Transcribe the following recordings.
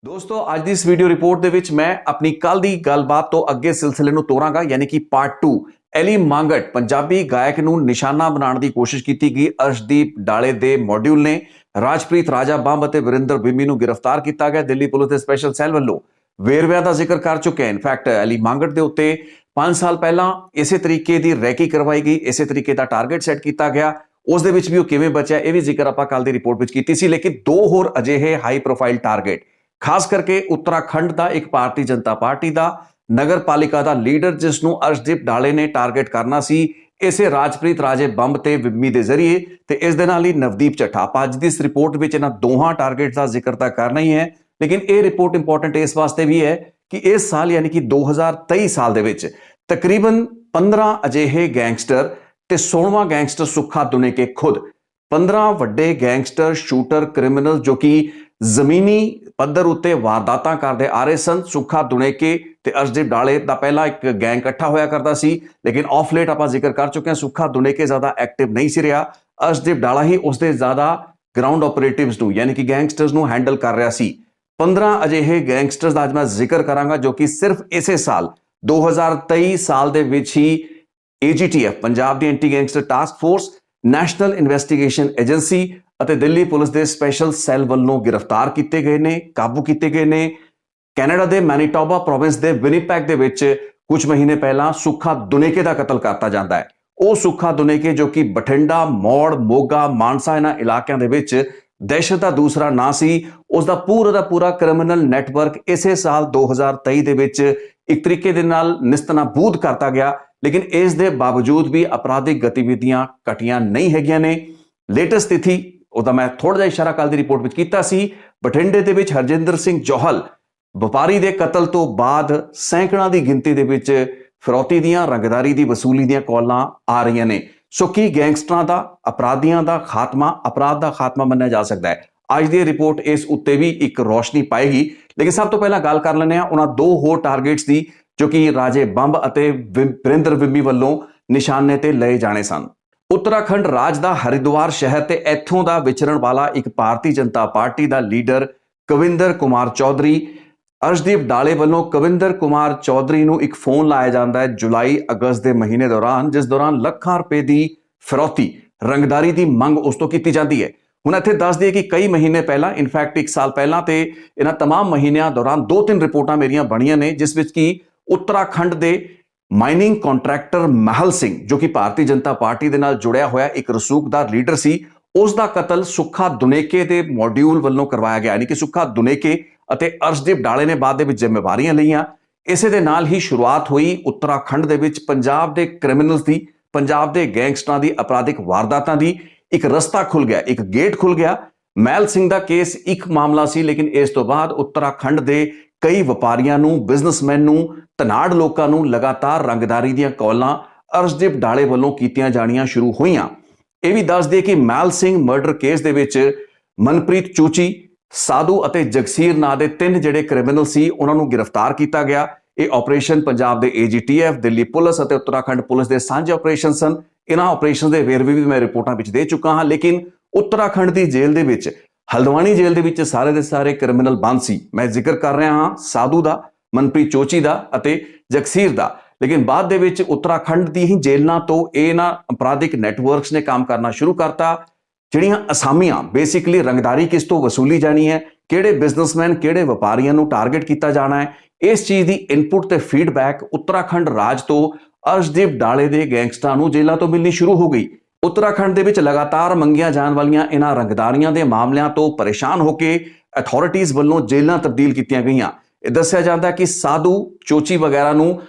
ਦੋਸਤੋ ਅੱਜ ਦੀ ਇਸ ਵੀਡੀਓ ਰਿਪੋਰਟ ਦੇ ਵਿੱਚ ਮੈਂ ਆਪਣੀ ਕੱਲ ਦੀ ਗੱਲਬਾਤ ਤੋਂ ਅੱਗੇ ਸਿਲਸਿਲੇ ਨੂੰ ਤੋਰਾਂਗਾ ਯਾਨੀ ਕਿ ਪਾਰਟ 2। ਐਲੀ ਮੰਗਟ ਪੰਜਾਬੀ ਗਾਇਕ ਨੂੰ ਨਿਸ਼ਾਨਾ ਬਣਾਉਣ ਦੀ ਕੋਸ਼ਿਸ਼ ਕੀਤੀ ਗਈ। ਅਰਸ਼ਦੀਪ ਡਾਲੇ ਦੇ ਮੋਡਿਊਲ ਨੇ ਰਾਜਪ੍ਰੀਤ ਰਾਜਾ ਬੰਬ ਅਤੇ ਵਰਿੰਦਰ ਬਿੰਮੀ ਨੂੰ ਗ੍ਰਿਫਤਾਰ ਕੀਤਾ ਗਿਆ। ਦਿੱਲੀ ਪੁਲਿਸ ਦੇ ਸਪੈਸ਼ਲ ਸੈੱਲ ਵੱਲੋਂ ਵੇਰਵਿਆਂ ਦਾ ਜ਼ਿਕਰ ਕਰ ਚੁੱਕੇ ਹਨ। ਇਨਫੈਕਟ ਐਲੀ ਮੰਗਟ ਦੇ ਉੱਤੇ 5 ਸਾਲ ਪਹਿਲਾਂ ਇਸੇ ਤਰੀਕੇ ਦੀ ਰੈਕੀ ਕਰਵਾਈ ਗਈ, ਇਸੇ ਤਰੀਕੇ ਦਾ ਟਾਰਗੇਟ ਸੈੱਟ ਕੀਤਾ ਗਿਆ। ਉਸ ਦੇ ਵਿੱਚ ਵੀ ਉਹ ਕਿਵੇਂ ਬਚਿਆ ਇਹ ਵੀ ਜ਼ਿਕਰ ਆਪਾਂ ਕੱਲ ਦੀ ਰਿਪੋਰਟ ਵਿੱਚ ਕੀਤੀ ਸੀ। ਲੇਕਿਨ ਦੋ ਹੋਰ ਅਜਿਹੇ ਹਾਈ ਪ੍ਰੋਫਾਈਲ ਟਾਰਗੇਟ, ਖਾਸ ਕਰਕੇ ਉੱਤਰਾਖੰਡ ਦਾ ਇੱਕ ਭਾਰਤੀ ਜਨਤਾ ਪਾਰਟੀ ਦਾ ਨਗਰ ਪਾਲਿਕਾ ਦਾ ਲੀਡਰ ਜਿਸ ਨੂੰ ਅਰਸ਼ਦੀਪ ਡਾਲੇ ਨੇ ਟਾਰਗੇਟ ਕਰਨਾ ਸੀ, ਇਸੇ ਰਾਜਪ੍ਰੀਤ ਰਾਜੇ ਬੰਬ ਤੇ ਬਿੰਮੀ ਦੇ ਜ਼ਰੀਏ ਤੇ ਇਸ ਦੇ ਨਾਲ ਹੀ ਨਵਦੀਪ ਚੱਠਾ। ਅੱਜ ਦੀ ਇਸ ਰਿਪੋਰਟ ਵਿੱਚ ਇਹਨਾਂ ਦੋਹਾਂ ਟਾਰਗੇਟ ਦਾ ਜ਼ਿਕਰ ਤਾਂ ਕਰਨਾ ਹੀ ਹੈ, ਲੇਕਿਨ ਇਹ ਰਿਪੋਰਟ ਇੰਪੋਰਟੈਂਟ ਇਸ ਵਾਸਤੇ ਵੀ ਹੈ ਕਿ ਇਸ ਸਾਲ ਯਾਨੀ ਕਿ 2023 ਸਾਲ ਦੇ ਵਿੱਚ ਤਕਰੀਬਨ 15 ਅਜਿਹੇ ਗੈਂਗਸਟਰ ਤੇ 16ਵਾਂ ਗੈਂਗਸਟਰ ਸੁੱਖਾ ਦੁਨੇਕੇ ਖੁਦ 15 ਵੱਡੇ ਗੈਂਗਸਟਰ ਸ਼ੂਟਰ ਕ੍ਰਿਮੀਨਲ ਜੋ ਕਿ ਜ਼ਮੀਨੀ ਪੱਧਰ ਉੱਤੇ ਵਾਰਦਾਤਾਂ ਕਰਦੇ ਆ ਰਹੇ ਸਨ। ਸੁੱਖਾ ਦੁਨੇਕੇ ਤੇ ਅਰਸ਼ਦੀਪ ਡਾਲੇ ਦਾ ਪਹਿਲਾਂ ਇੱਕ ਗੈਂਗ ਇਕੱਠਾ ਹੋਇਆ ਕਰਦਾ ਸੀ, ਲੇਕਿਨ ਆਫ ਲੇਟ ਆਪਾਂ ਜ਼ਿਕਰ ਕਰ ਚੁੱਕੇ ਹਾਂ ਸੁੱਖਾ ਦੁਨੇਕੇ ਜ਼ਿਆਦਾ ਐਕਟਿਵ ਨਹੀਂ ਸੀ ਰਿਹਾ। ਅਰਸ਼ਦੀਪ ਡਾਲਾ ਹੀ ਉਸਦੇ ਜ਼ਿਆਦਾ ਗਰਾਊਂਡ ਆਪਰੇਟਿਵਸ ਨੂੰ ਯਾਨੀ ਕਿ ਗੈਂਗਸਟਰਸ ਨੂੰ ਹੈਂਡਲ ਕਰ ਰਿਹਾ ਸੀ। 15 ਅਜਿਹੇ ਗੈਂਗਸਟਰਸ ਦਾ ਅੱਜ ਮੈਂ ਜ਼ਿਕਰ ਕਰਾਂਗਾ ਜੋ ਕਿ ਸਿਰਫ ਇਸੇ ਸਾਲ 2023 ਸਾਲ ਦੇ ਵਿੱਚ ਹੀ AGTF ਪੰਜਾਬ ਦੀ anti gangster task force, national investigation agency ਅਤੇ ਦਿੱਲੀ ਪੁਲਿਸ ਦੇ ਸਪੈਸ਼ਲ ਸੈੱਲ ਵੱਲੋਂ ਗ੍ਰਿਫਤਾਰ ਕੀਤੇ ਗਏ ਨੇ, ਕਾਬੂ ਕੀਤੇ ਗਏ ਨੇ। ਕੈਨੇਡਾ ਦੇ ਮੈਨੀਟੋਬਾ ਪ੍ਰੋਵਿੰਸ ਦੇ ਵਿਨੀਪੈਗ ਦੇ ਵਿੱਚ ਕੁਝ ਮਹੀਨੇ ਪਹਿਲਾਂ ਸੁੱਖਾ ਦੁਨੇਕੇ ਦਾ ਕਤਲ ਕਰਤਾ ਜਾਂਦਾ ਹੈ। ਉਹ ਸੁੱਖਾ ਦੁਨੇਕੇ ਜੋ ਕਿ ਬਠਿੰਡਾ, ਮੌੜ, ਮੋਗਾ, ਮਾਨਸਾ ਇਹਨਾਂ ਇਲਾਕਿਆਂ ਦੇ ਵਿੱਚ ਦਹਿਸ਼ਤ ਦਾ ਦੂਸਰਾ ਨਾਂ ਸੀ। ਉਸ ਦਾ ਪੂਰਾ ਕ੍ਰਿਮੀਨਲ ਨੈਟਵਰਕ ਇਸੇ ਸਾਲ 2023 ਦੇ ਵਿੱਚ ਇੱਕ ਤਰੀਕੇ ਦੇ ਨਾਲ ਨਿਸਤਨਾਬੂਦ ਕਰਤਾ ਗਿਆ, ਲੇਕਿਨ ਇਸ ਦੇ ਬਾਵਜੂਦ ਵੀ ਅਪਰਾਧਿਕ ਗਤੀਵਿਧੀਆਂ ਘਟੀਆਂ ਨਹੀਂ ਹੈਗੀਆਂ ਨੇ। ਲੇਟੈਸਟ ਤਿਥੀ ਉਹਦਾ ਮੈਂ ਥੋੜਾ ਜਿਹਾ ਇਸ਼ਾਰਾ ਕੱਲ ਦੀ ਰਿਪੋਰਟ ਵਿੱਚ ਕੀਤਾ ਸੀ। ਬਠਿੰਡੇ ਦੇ ਵਿੱਚ ਹਰਜਿੰਦਰ ਸਿੰਘ ਜੋਹਲ ਵਪਾਰੀ ਦੇ ਕਤਲ ਤੋਂ ਬਾਅਦ ਸੈਂਕੜਾਂ ਦੀ ਗਿਣਤੀ ਦੇ ਵਿੱਚ ਫਿਰੌਤੀ ਦੀਆਂ, ਰੰਗਦਾਰੀ ਦੀ ਵਸੂਲੀ ਦੀਆਂ ਕਾਲਾਂ ਆ ਰਹੀਆਂ ਨੇ। ਸੋ ਕੀ ਗੈਂਗਸਟਰਾਂ ਦਾ, ਅਪਰਾਧੀਆਂ ਦਾ ਖਾਤਮਾ, ਅਪਰਾਧ ਦਾ ਖਾਤਮਾ ਮੰਨਿਆ ਜਾ ਸਕਦਾ ਹੈ? ਅੱਜ ਦੀ ਰਿਪੋਰਟ ਇਸ ਉੱਤੇ ਵੀ ਇੱਕ ਰੋਸ਼ਨੀ ਪਾਏਗੀ। ਲੇਕਿਨ ਸਭ ਤੋਂ ਪਹਿਲਾਂ ਗੱਲ ਕਰ ਲੈਂਦੇ ਹਾਂ ਉਹਨਾਂ ਦੋ ਹੋਰ ਟਾਰਗੇਟਸ ਦੀ ਜੋ ਕਿ ਰਾਜੇ ਬੰਬ ਅਤੇ ਵਰਿੰਦਰ ਬਿੰਮੀ ਵੱਲੋਂ ਨਿਸ਼ਾਨੇ ਤੇ ਲਏ ਜਾਣੇ ਸਨ। ਉੱਤਰਾਖੰਡ ਰਾਜ ਦਾ ਹਰਿਦੁਆਰ ਸ਼ਹਿਰ ਤੇ ਇੱਥੋਂ ਦਾ ਵਿਚਰਨ ਵਾਲਾ ਇੱਕ ਭਾਰਤੀ ਜਨਤਾ ਪਾਰਟੀ ਦਾ ਲੀਡਰ ਕਵਿੰਦਰ ਕੁਮਾਰ ਚੌਧਰੀ, ਅਰਸ਼ਦੀਪ ਡਾਲੇ ਵੱਲੋਂ ਕਵਿੰਦਰ ਕੁਮਾਰ ਚੌਧਰੀ ਨੂੰ ਇੱਕ ਫੋਨ ਲਾਇਆ ਜਾਂਦਾ ਹੈ ਜੁਲਾਈ ਅਗਸਤ ਦੇ ਮਹੀਨੇ ਦੌਰਾਨ, ਜਿਸ ਦੌਰਾਨ ਲੱਖਾਂ ਰੁਪਏ ਦੀ ਫਿਰੌਤੀ, ਰੰਗਦਾਰੀ ਦੀ ਮੰਗ ਉਸ ਤੋਂ ਕੀਤੀ ਜਾਂਦੀ ਹੈ। ਹੁਣ ਇੱਥੇ ਦੱਸ ਦਈਏ ਕਿ ਕਈ ਮਹੀਨੇ ਪਹਿਲਾਂ, ਇਨਫੈਕਟ 1 ਸਾਲ ਪਹਿਲਾਂ ਤੇ ਇਹਨਾਂ ਤਮਾਮ ਮਹੀਨਿਆਂ ਦੌਰਾਨ 2-3 ਰਿਪੋਰਟਾਂ ਮੇਰੀਆਂ ਬਣੀਆਂ ਨੇ ਜਿਸ ਵਿੱਚ ਕਿ ਉੱਤਰਾਖੰਡ ਦੇ ਮਾਈਨਿੰਗ ਕੰਟਰੈਕਟਰ ਮਹਿਲ ਸਿੰਘ ਜੋ ਕਿ ਭਾਰਤੀ ਜਨਤਾ ਪਾਰਟੀ ਦੇ ਨਾਲ ਜੁੜਿਆ ਹੋਇਆ ਇੱਕ ਰਸੂਖਦਾਰ ਲੀਡਰ ਸੀ, ਉਸ ਦਾ ਕਤਲ ਸੁੱਖਾ ਦੁਨੇਕੇ ਦੇ ਮੋਡਿਊਲ ਵੱਲੋਂ ਕਰਵਾਇਆ ਗਿਆ। ਯਾਨੀ ਕਿ ਸੁੱਖਾ ਦੁਨੇਕੇ ਅਤੇ ਅਰਸ਼ਦੀਪ ਡਾਲੇ ਨੇ ਬਾਅਦ ਦੇ ਵਿੱਚ ਜ਼ਿੰਮੇਵਾਰੀਆਂ ਲਈਆਂ। ਇਸੇ ਦੇ ਨਾਲ ਹੀ ਸ਼ੁਰੂਆਤ ਹੋਈ ਉੱਤਰਾਖੰਡ ਦੇ ਵਿੱਚ ਪੰਜਾਬ ਦੇ ਕ੍ਰਿਮੀਨਲਸ ਦੀ, ਪੰਜਾਬ ਦੇ ਗੈਂਗਸਟਰਾਂ ਦੀ, ਅਪਰਾਧਿਕ ਵਾਰਦਾਤਾਂ ਦੀ ਇੱਕ ਰਸਤਾ ਖੁੱਲ ਗਿਆ, ਇੱਕ ਗੇਟ ਖੁੱਲ ਗਿਆ। ਮਹਿਲ ਸਿੰਘ ਦਾ ਕੇਸ ਇੱਕ ਮਾਮਲਾ ਸੀ, ਲੇਕਿਨ ਇਸ ਤੋਂ ਬਾਅਦ ਉੱਤਰਾਖੰਡ ਦੇ ਕਈ ਵਪਾਰੀਆਂ ਨੂੰ, ਬਿਜ਼ਨਸਮੈਨ ਨੂੰ, ਧਨਾੜ ਲੋਕਾਂ ਨੂੰ ਲਗਾਤਾਰ ਰੰਗਦਾਰੀ ਦੀਆਂ ਕਾਲਾਂ ਅਰਸ਼ਦੀਪ ਡਾਲੇ ਵੱਲੋਂ ਕੀਤੀਆਂ ਜਾਣੀਆਂ ਸ਼ੁਰੂ ਹੋਈਆਂ। ਇਹ ਵੀ ਦੱਸ ਦਈਏ ਕਿ ਮਹਿਲ ਸਿੰਘ ਮਰਡਰ ਕੇਸ ਦੇ ਵਿੱਚ ਮਨਪ੍ਰੀਤ ਚੂਚੀ, ਸਾਧੂ ਅਤੇ ਜਗਸੀਰ ਨਾਂ ਦੇ 3 ਜਿਹੜੇ ਕ੍ਰਿਮੀਨਲ ਸੀ ਉਹਨਾਂ ਨੂੰ ਗ੍ਰਿਫਤਾਰ ਕੀਤਾ ਗਿਆ। ਇਹ ਆਪਰੇਸ਼ਨ ਪੰਜਾਬ ਦੇ AGTF, ਦਿੱਲੀ ਪੁਲਿਸ ਅਤੇ ਉੱਤਰਾਖੰਡ ਪੁਲਿਸ ਦੇ ਸਾਂਝੇ ਆਪਰੇਸ਼ਨ ਸਨ। ਇਹਨਾਂ ਆਪਰੇਸ਼ਨ ਦੇ ਵੇਰਵੇ ਵੀ ਮੈਂ ਰਿਪੋਰਟਾਂ ਵਿੱਚ ਦੇ ਚੁੱਕਾ ਹਾਂ, ਲੇਕਿਨ ਉੱਤਰਾਖੰਡ ਦੀ ਜੇਲ੍ਹ ਦੇ ਵਿੱਚ, ਹਲਦਵਾਨੀ ਜੇਲ੍ਹ ਦੇ ਵਿੱਚ ਸਾਰੇ ਦੇ ਸਾਰੇ ਕ੍ਰਿਮੀਨਲ ਬੰਦ ਸੀ। ਮੈਂ ਜ਼ਿਕਰ ਕਰ ਰਿਹਾ ਹਾਂ ਸਾਧੂ ਦਾ, ਮਨਪ੍ਰੀਤ ਚੋਚੀ ਦਾ ਅਤੇ ਜਗਸੀਰ ਦਾ। ਲੇਕਿਨ ਬਾਅਦ ਦੇ ਵਿੱਚ ਉੱਤਰਾਖੰਡ ਦੀ ਹੀ ਜੇਲ੍ਹਾਂ ਤੋਂ ਇਹਨਾਂ ਅਪਰਾਧਿਕ ਨੈਟਵਰਕਸ ਨੇ ਕੰਮ ਕਰਨਾ ਸ਼ੁਰੂ ਕਰਤਾ। ਜਿਹੜੀਆਂ ਅਸਾਮੀਆਂ ਬੇਸਿਕਲੀ ਰੰਗਦਾਰੀ ਕਿਸ ਤੋਂ ਵਸੂਲੀ ਜਾਣੀ ਹੈ, ਕਿਹੜੇ ਬਿਜ਼ਨਸਮੈਨ, ਕਿਹੜੇ ਵਪਾਰੀਆਂ ਨੂੰ ਟਾਰਗੇਟ ਕੀਤਾ ਜਾਣਾ ਹੈ, ਇਸ ਚੀਜ਼ ਦੀ ਇਨਪੁਟ ਤੇ ਫੀਡਬੈਕ ਉੱਤਰਾਖੰਡ ਰਾਜ ਤੋਂ ਅਰਸ਼ਦੀਪ ਡਾਲੇ ਦੇ ਗੈਂਗਸਟਰਾਂ ਨੂੰ ਜੇਲ੍ਹਾਂ ਤੋਂ ਮਿਲਣੀ ਸ਼ੁਰੂ ਹੋ ਗਈ। ਉੱਤਰਾਖੰਡ ਦੇ ਵਿੱਚ ਲਗਾਤਾਰ ਮੰਗੀਆਂ ਜਾਣ ਵਾਲੀਆਂ ਇਹਨਾਂ ਰੰਗਦਾਰੀਆਂ ਦੇ ਮਾਮਲਿਆਂ ਤੋਂ ਪਰੇਸ਼ਾਨ ਹੋ ਕੇ ਅਥਾਰਟੀਜ਼ ਵੱਲੋਂ ਜੇਲ੍ਹਾਂ ਤਬਦੀਲ ਕੀਤੀਆਂ ਗਈਆਂ। ਇਹ ਦੱਸਿਆ ਜਾਂਦਾ ਕਿ ਸਾਧੂ, ਚੋਚੀ ਵਗੈਰਾ ਨੂੰ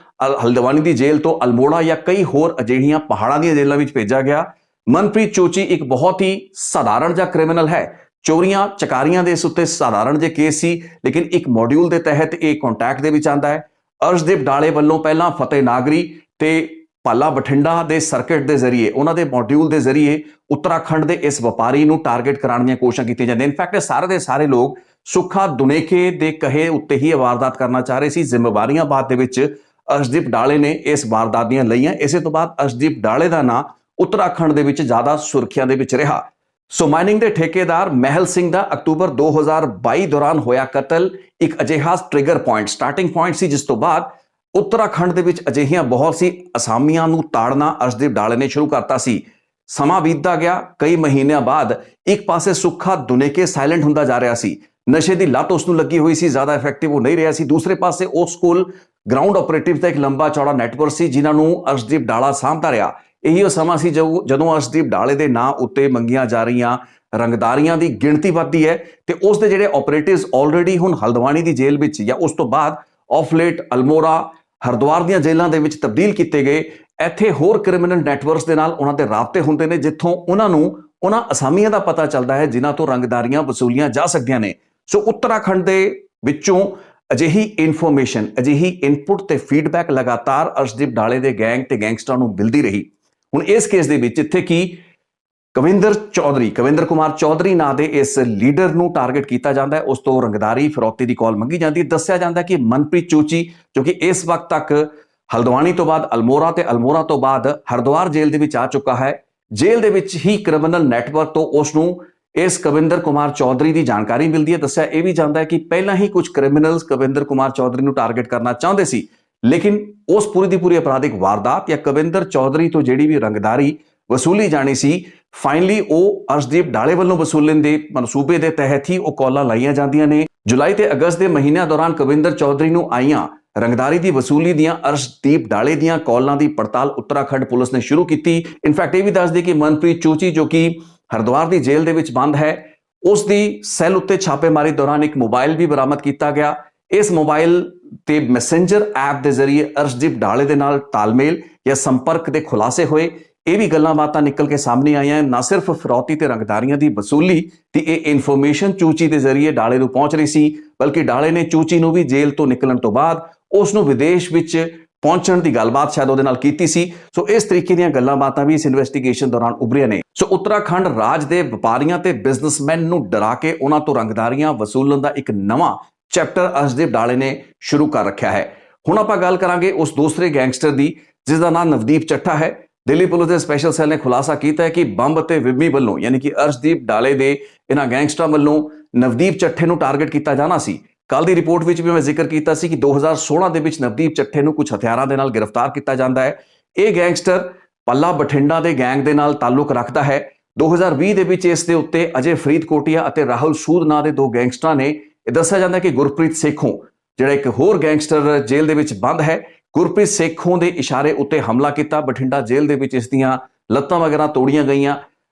ਹਲਦਵਾਨੀ ਦੀ ਜੇਲ੍ਹ ਤੋਂ ਅਲਮੋੜਾ ਜਾਂ ਕਈ ਹੋਰ ਅਜਿਹੀਆਂ ਪਹਾੜਾਂ ਦੀਆਂ ਜੇਲ੍ਹਾਂ ਵਿੱਚ ਭੇਜਿਆ ਗਿਆ। ਮਨਪ੍ਰੀਤ ਚੋਚੀ ਇੱਕ ਬਹੁਤ ਹੀ ਸਧਾਰਨ ਜਿਹਾ ਕ੍ਰਿਮੀਨਲ ਹੈ। ਚੋਰੀਆਂ ਚਕਾਰੀਆਂ ਦੇ ਇਸ ਉੱਤੇ ਸਧਾਰਨ ਜਿਹੇ ਕੇਸ ਸੀ, ਲੇਕਿਨ ਇੱਕ ਮੋਡਿਊਲ ਦੇ ਤਹਿਤ ਇਹ ਕੰਟੈਕਟ ਦੇ ਵਿੱਚ ਆਂਦਾ ਹੈ। ਅਰਸ਼ਦੀਪ ਡਾਲੇ ਵੱਲੋਂ ਪਹਿਲਾਂ ਫਤਿਹ ਨਾਗਰੀ ਤੇ ਪਾਲਾ ਬਠਿੰਡਾ ਦੇ ਸਰਕਟ ਦੇ ਜ਼ਰੀਏ, ਉਹਨਾਂ ਦੇ ਮੋਡਿਊਲ ਦੇ ਜ਼ਰੀਏ ਉੱਤਰਾਖੰਡ ਦੇ ਇਸ ਵਪਾਰੀ ਨੂੰ ਟਾਰਗੇਟ ਕਰਾਉਣ ਦੀਆਂ ਕੋਸ਼ਿਸ਼ਾਂ ਕੀਤੀਆਂ ਜਾਂਦੀਆਂ। ਇਨਫੈਕਟ ਸਾਰੇ ਦੇ ਸਾਰੇ ਲੋਕ ਸੁੱਖਾ ਦੁਨੇਕੇ ਦੇ ਕਹੇ ਉੱਤੇ ਹੀ ਵਾਰਦਾਤ ਕਰਨਾ ਚਾਹ ਰਹੇ ਸੀ। ਜ਼ਿੰਮੇਵਾਰੀਆਂ ਬਾਅਦ ਦੇ ਵਿੱਚ ਅਰਸ਼ਦੀਪ ਡਾਲੇ ਨੇ ਇਸ ਵਾਰਦਾਤ ਦੀਆਂ ਲਈਆਂ। ਇਸੇ ਤੋਂ ਬਾਅਦ ਅਰਸ਼ਦੀਪ ਡਾਲੇ ਦਾ ਨਾਂ ਉੱਤਰਾਖੰਡ ਦੇ ਵਿੱਚ ਜ਼ਿਆਦਾ ਸੁਰਖੀਆਂ ਦੇ ਵਿੱਚ ਰਿਹਾ। ਸੋ ਮਾਈਨਿੰਗ ਦੇ ਠੇਕੇਦਾਰ ਮਹਿਲ ਸਿੰਘ ਦਾ ਅਕਤੂਬਰ 2022 ਦੌਰਾਨ ਹੋਇਆ ਕਤਲ ਇੱਕ ਅਜਿਹਾ ਟ੍ਰਿਗਰ ਪੁਆਇੰਟ, ਸਟਾਰਟਿੰਗ ਪੁਆਇੰਟ ਸੀ, ਜਿਸ ਤੋਂ ਬਾਅਦ ਉੱਤਰਾਖੰਡ ਦੇ ਵਿੱਚ ਅਜਿਹੀਆਂ ਬਹੁਤ ਸੀ ਅਸਾਮੀਆਂ ਨੂੰ ਤਾੜਨਾ ਅਰਸ਼ਦੀਪ ਡਾਲੇ ਨੇ ਸ਼ੁਰੂ ਕਰਤਾ ਸੀ। ਸਮਾਂ ਬੀਤਦਾ ਗਿਆ, ਕਈ ਮਹੀਨਿਆਂ ਬਾਅਦ ਇੱਕ ਪਾਸੇ ਸੁੱਖਾ ਦੁਨੇਕੇ ਸਾਇਲੈਂਟ ਹੁੰਦਾ ਜਾ ਰਿਹਾ ਸੀ, ਨਸ਼ੇ ਦੀ ਲੱਤ ਉਸ ਨੂੰ ਲੱਗੀ ਹੋਈ ਸੀ, ਜ਼ਿਆਦਾ ਇਫੈਕਟਿਵ ਉਹ ਨਹੀਂ ਰਿਹਾ ਸੀ। ਦੂਸਰੇ ਪਾਸੇ ਉਸ ਕੋਲ ਗਰਾਊਂਡ ਆਪਰੇਟਿਵ ਦਾ ਇੱਕ ਲੰਬਾ ਚੌੜਾ ਨੈਟਵਰਕ ਸੀ ਜਿਨ੍ਹਾਂ ਨੂੰ ਅਰਸ਼ਦੀਪ ਡਾਲਾ ਸਾਂਭਦਾ ਰਿਹਾ। ਇਹੀ ਉਹ ਸਮਾਂ ਸੀ ਜਦੋਂ ਅਰਸ਼ਦੀਪ ਡਾਲੇ ਦੇ ਨਾਂ ਉੱਤੇ ਮੰਗੀਆਂ ਜਾ ਰਹੀਆਂ ਰੰਗਦਾਰੀਆਂ ਦੀ ਗਿਣਤੀ ਵੱਧਦੀ ਹੈ ਤੇ ਉਸ ਦੇ ਜਿਹੜੇ ਆਪਰੇਟਿਵਸ ਆਲਰੇਡੀ ਹੁਣ ਹਲਦਵਾਨੀ ਦੀ ਜੇਲ੍ਹ ਵਿੱਚ ਜਾਂ ਉਸ ਤੋਂ ਬਾਅਦ ਆਫ ਲੇਟ ਅਲਮੋੜਾ, ਹਰਿਦੁਆਰ ਦੀਆਂ ਜੇਲ੍ਹਾਂ ਦੇ ਵਿੱਚ ਤਬਦੀਲ ਕੀਤੇ ਗਏ। ਇੱਥੇ ਹੋਰ ਕ੍ਰਿਮੀਨਲ ਨੈਟਵਰਕਸ ਦੇ ਨਾਲ ਉਹਨਾਂ ਦੇ ਰਾਬਤੇ ਹੁੰਦੇ ਨੇ ਜਿੱਥੋਂ ਉਹਨਾਂ ਨੂੰ ਉਹਨਾਂ ਅਸਾਮੀਆਂ ਦਾ ਪਤਾ ਚੱਲਦਾ ਹੈ ਜਿਨ੍ਹਾਂ ਤੋਂ ਰੰਗਦਾਰੀਆਂ ਵਸੂਲੀਆਂ ਜਾ ਸਕਦੀਆਂ ਨੇ। ਸੋ ਉੱਤਰਾਖੰਡ ਦੇ ਵਿੱਚੋਂ ਅਜਿਹੀ ਇਨਫੋਰਮੇਸ਼ਨ, ਅਜਿਹੀ ਇਨਪੁਟ ਤੇ ਫੀਡਬੈਕ ਲਗਾਤਾਰ ਅਰਸ਼ਦੀਪ ਡਾਲੇ ਦੇ ਗੈਂਗ ਤੇ ਗੈਂਗਸਟਰਾਂ ਨੂੰ ਮਿਲਦੀ ਰਹੀ। ਹੁਣ ਇਸ ਕੇਸ ਦੇ ਵਿੱਚ ਇੱਥੇ ਕੀ ਕਵਿੰਦਰ ਕੁਮਾਰ ਚੌਧਰੀ ਨਾਂ ਦੇ ਇਸ ਲੀਡਰ ਨੂੰ ਟਾਰਗੇਟ ਕੀਤਾ ਜਾਂਦਾ ਹੈ, ਉਸ ਤੋਂ ਰੰਗਦਾਰੀ ਫਿਰੌਤੀ ਦੀ ਕਾਲ ਮੰਗੀ ਜਾਂਦੀ ਹੈ। ਦੱਸਿਆ ਜਾਂਦਾ ਕਿ ਮਨਪ੍ਰੀਤ ਚੂਚੀ ਜੋ ਕਿ ਇਸ ਵਕਤ ਤੱਕ ਹਲਦਵਾਨੀ ਤੋਂ ਬਾਅਦ ਅਲਮੋੜਾ ਤੇ ਅਲਮੋੜਾ ਤੋਂ ਬਾਅਦ ਹਰਿਦੁਆਰ ਜੇਲ੍ਹ ਦੇ ਵਿੱਚ ਆ ਚੁੱਕਾ ਹੈ, ਜੇਲ੍ਹ ਦੇ ਵਿੱਚ ਹੀ ਕ੍ਰਿਮੀਨਲ ਨੈਟਵਰਕ ਤੋਂ ਉਸ ਨੂੰ ਇਸ ਕਵਿੰਦਰ ਕੁਮਾਰ ਚੌਧਰੀ ਦੀ ਜਾਣਕਾਰੀ ਮਿਲਦੀ ਹੈ। ਦੱਸਿਆ ਇਹ ਵੀ ਜਾਂਦਾ ਹੈ ਕਿ ਪਹਿਲਾਂ ਹੀ ਕੁਝ ਕ੍ਰਿਮੀਨਲਸ ਕਵਿੰਦਰ ਕੁਮਾਰ ਚੌਧਰੀ ਨੂੰ ਟਾਰਗੇਟ ਕਰਨਾ ਚਾਹੁੰਦੇ ਸੀ, ਲੇਕਿਨ ਉਸ ਪੂਰੀ ਦੀ ਪੂਰੀ ਅਪਰਾਧਿਕ ਵਾਰਦਾਤ ਜਾਂ ਕਵਿੰਦਰ ਚੌਧਰੀ ਤੋਂ ਜਿਹੜੀ ਵੀ ਰੰਗਦਾਰੀ ਵਸੂਲੀ ਜਾਣੀ ਸੀ, ਫਾਈਨਲੀ ਉਹ ਅਰਸ਼ਦੀਪ ਡਾਲੇ ਵੱਲੋਂ ਵਸੂਲਣ ਦੇ ਮਨਸੂਬੇ ਦੇ ਤਹਿਤ ਹੀ ਉਹ ਕਾਲਾਂ ਲਾਈਆਂ ਜਾਂਦੀਆਂ ਨੇ। ਜੁਲਾਈ ਤੇ ਅਗਸਤ ਦੇ ਮਹੀਨਿਆਂ ਦੌਰਾਨ ਕਵਿੰਦਰ ਚੌਧਰੀ ਨੂੰ ਆਈਆਂ ਰੰਗਦਾਰੀ ਦੀ ਵਸੂਲੀ ਦੀਆਂ ਅਰਸ਼ਦੀਪ ਡਾਲੇ ਦੀਆਂ ਕਾਲਾਂ ਦੀ ਪੜਤਾਲ ਉੱਤਰਾਖੰਡ ਪੁਲਿਸ ਨੇ ਸ਼ੁਰੂ ਕੀਤੀ। ਇਨਫੈਕਟ ਇਹ ਵੀ ਦੱਸਦੇ ਕਿ ਮਨਪ੍ਰੀਤ ਚੂਚੀ ਜੋ ਕਿ ਹਰਿਦੁਆਰ ਦੀ ਜੇਲ੍ਹ ਦੇ ਵਿੱਚ ਬੰਦ ਹੈ, ਉਸ ਦੀ ਸੈੱਲ ਉੱਤੇ ਛਾਪੇਮਾਰੀ ਦੌਰਾਨ ਇੱਕ ਮੋਬਾਈਲ ਵੀ ਬਰਾਮਦ ਕੀਤਾ ਗਿਆ। ਇਸ ਮੋਬਾਈਲ ਤੇ ਮੈਸੇਂਜਰ ਐਪ ਦੇ ਜ਼ਰੀਏ ਅਰਸ਼ਦੀਪ ਡਾਲੇ ਦੇ ਨਾਲ ਤਾਲਮੇਲ ਜਾਂ ਸੰਪਰਕ ਦੇ ਖੁਲਾਸੇ ਹੋਏ। ਇਹ ਵੀ ਗੱਲਾਂ ਬਾਤਾਂ ਨਿਕਲ ਕੇ ਸਾਹਮਣੇ ਆਈਆਂ, ਨਾ ਸਿਰਫ ਫਿਰੌਤੀ ਤੇ ਰੰਗਦਾਰੀਆਂ ਦੀ ਵਸੂਲੀ ਤੇ ਇਹ ਇਨਫੋਰਮੇਸ਼ਨ ਚੂਚੀ ਦੇ ਜ਼ਰੀਏ ਡਾਲੇ ਨੂੰ ਪਹੁੰਚ ਰਹੀ ਸੀ, ਬਲਕਿ ਡਾਲੇ ਨੇ ਚੂਚੀ ਨੂੰ ਵੀ ਜੇਲ੍ਹ ਤੋਂ ਨਿਕਲਣ ਤੋਂ ਬਾਅਦ ਉਸ ਨੂੰ ਵਿਦੇਸ਼ ਵਿੱਚ ਪਹੁੰਚਣ ਦੀ ਗੱਲਬਾਤ ਸ਼ਾਇਦ ਉਹਦੇ ਨਾਲ ਕੀਤੀ ਸੀ। ਸੋ ਇਸ ਤਰੀਕੇ ਦੀਆਂ ਗੱਲਾਂ ਬਾਤਾਂ ਵੀ ਇਸ ਇਨਵੈਸਟੀਗੇਸ਼ਨ ਦੌਰਾਨ ਉੱਭਰੀਆਂ ਨੇ। ਸੋ ਉੱਤਰਾਖੰਡ ਰਾਜ ਦੇ ਵਪਾਰੀਆਂ ਤੇ ਬਿਜ਼ਨਸਮੈਨ ਨੂੰ ਡਰਾ ਕੇ ਉਹਨਾਂ ਤੋਂ ਰੰਗਦਾਰੀਆਂ ਵਸੂਲਣ ਦਾ ਇੱਕ ਨਵਾਂ ਚੈਪਟਰ ਅਰਸ਼ਦੀਪ ਡਾਲੇ ਨੇ ਸ਼ੁਰੂ ਕਰ ਰੱਖਿਆ ਹੈ। ਹੁਣ ਆਪਾਂ ਗੱਲ ਕਰਾਂਗੇ ਉਸ ਦੂਸਰੇ ਗੈਂਗਸਟਰ ਦੀ ਜਿਸ ਦਾ ਨਾਮ ਨਵਦੀਪ ਚੱਠਾ ਹੈ। ਦਿੱਲੀ ਪੁਲਿਸ ਦੇ ਸਪੈਸ਼ਲ ਸੈੱਲ ਨੇ ਖੁਲਾਸਾ ਕੀਤਾ ਹੈ ਕਿ ਬੰਬ ਅਤੇ ਵਿਮੀ ਵੱਲੋਂ ਯਾਨੀ ਕਿ ਅਰਸ਼ਦੀਪ ਡਾਲੇ ਦੇ ਇਹਨਾਂ ਗੈਂਗਸਟਰਾਂ ਵੱਲੋਂ ਨਵਦੀਪ ਚੱਠੇ ਨੂੰ ਟਾਰਗੇਟ ਕੀਤਾ ਜਾਣਾ ਸੀ। ਕੱਲ ਦੀ ਰਿਪੋਰਟ ਵਿੱਚ ਵੀ ਮੈਂ ਜ਼ਿਕਰ ਕੀਤਾ ਸੀ ਕਿ 2016 ਦੇ ਵਿੱਚ ਨਵਦੀਪ ਚੱਠੇ ਨੂੰ ਕੁਝ ਹਥਿਆਰਾਂ ਦੇ ਨਾਲ ਗ੍ਰਿਫਤਾਰ ਕੀਤਾ ਜਾਂਦਾ ਹੈ। ਇਹ ਗੈਂਗਸਟਰ ਪੱਲਾ ਬਠਿੰਡਾ ਦੇ ਗੈਂਗ ਦੇ ਨਾਲ ਤਾਲੁਕ ਰੱਖਦਾ ਹੈ। 2020 ਦੇ ਵਿੱਚ ਇਸ ਦੇ ਉੱਤੇ ਅਜੇ ਫਰੀਦਕੋਟੀਆ ਅਤੇ ਰਾਹੁਲ ਸੂਦ ਨਾਂ ਦੇ ਦੋ ਗੈਂਗਸਟਰਾਂ ਨੇ, ਇਹ ਦੱਸਿਆ ਜਾਂਦਾ ਕਿ ਗੁਰਪ੍ਰੀਤ ਸੇਖੋਂ ਜਿਹੜਾ ਇੱਕ ਹੋਰ ਗੈਂਗਸਟਰ ਜੇਲ੍ਹ ਦੇ ਵਿੱਚ ਬੰਦ ਹੈ, ਗੁਰਪ੍ਰੀਤ ਸੇਖੋਂ ਦੇ ਇਸ਼ਾਰੇ ਉੱਤੇ ਹਮਲਾ ਕੀਤਾ। ਬਠਿੰਡਾ ਜੇਲ੍ਹ ਦੇ ਵਿੱਚ ਇਸ ਦੀਆਂ ਲੱਤਾਂ ਵਗੈਰਾ ਤੋੜੀਆਂ ਗਈਆਂ।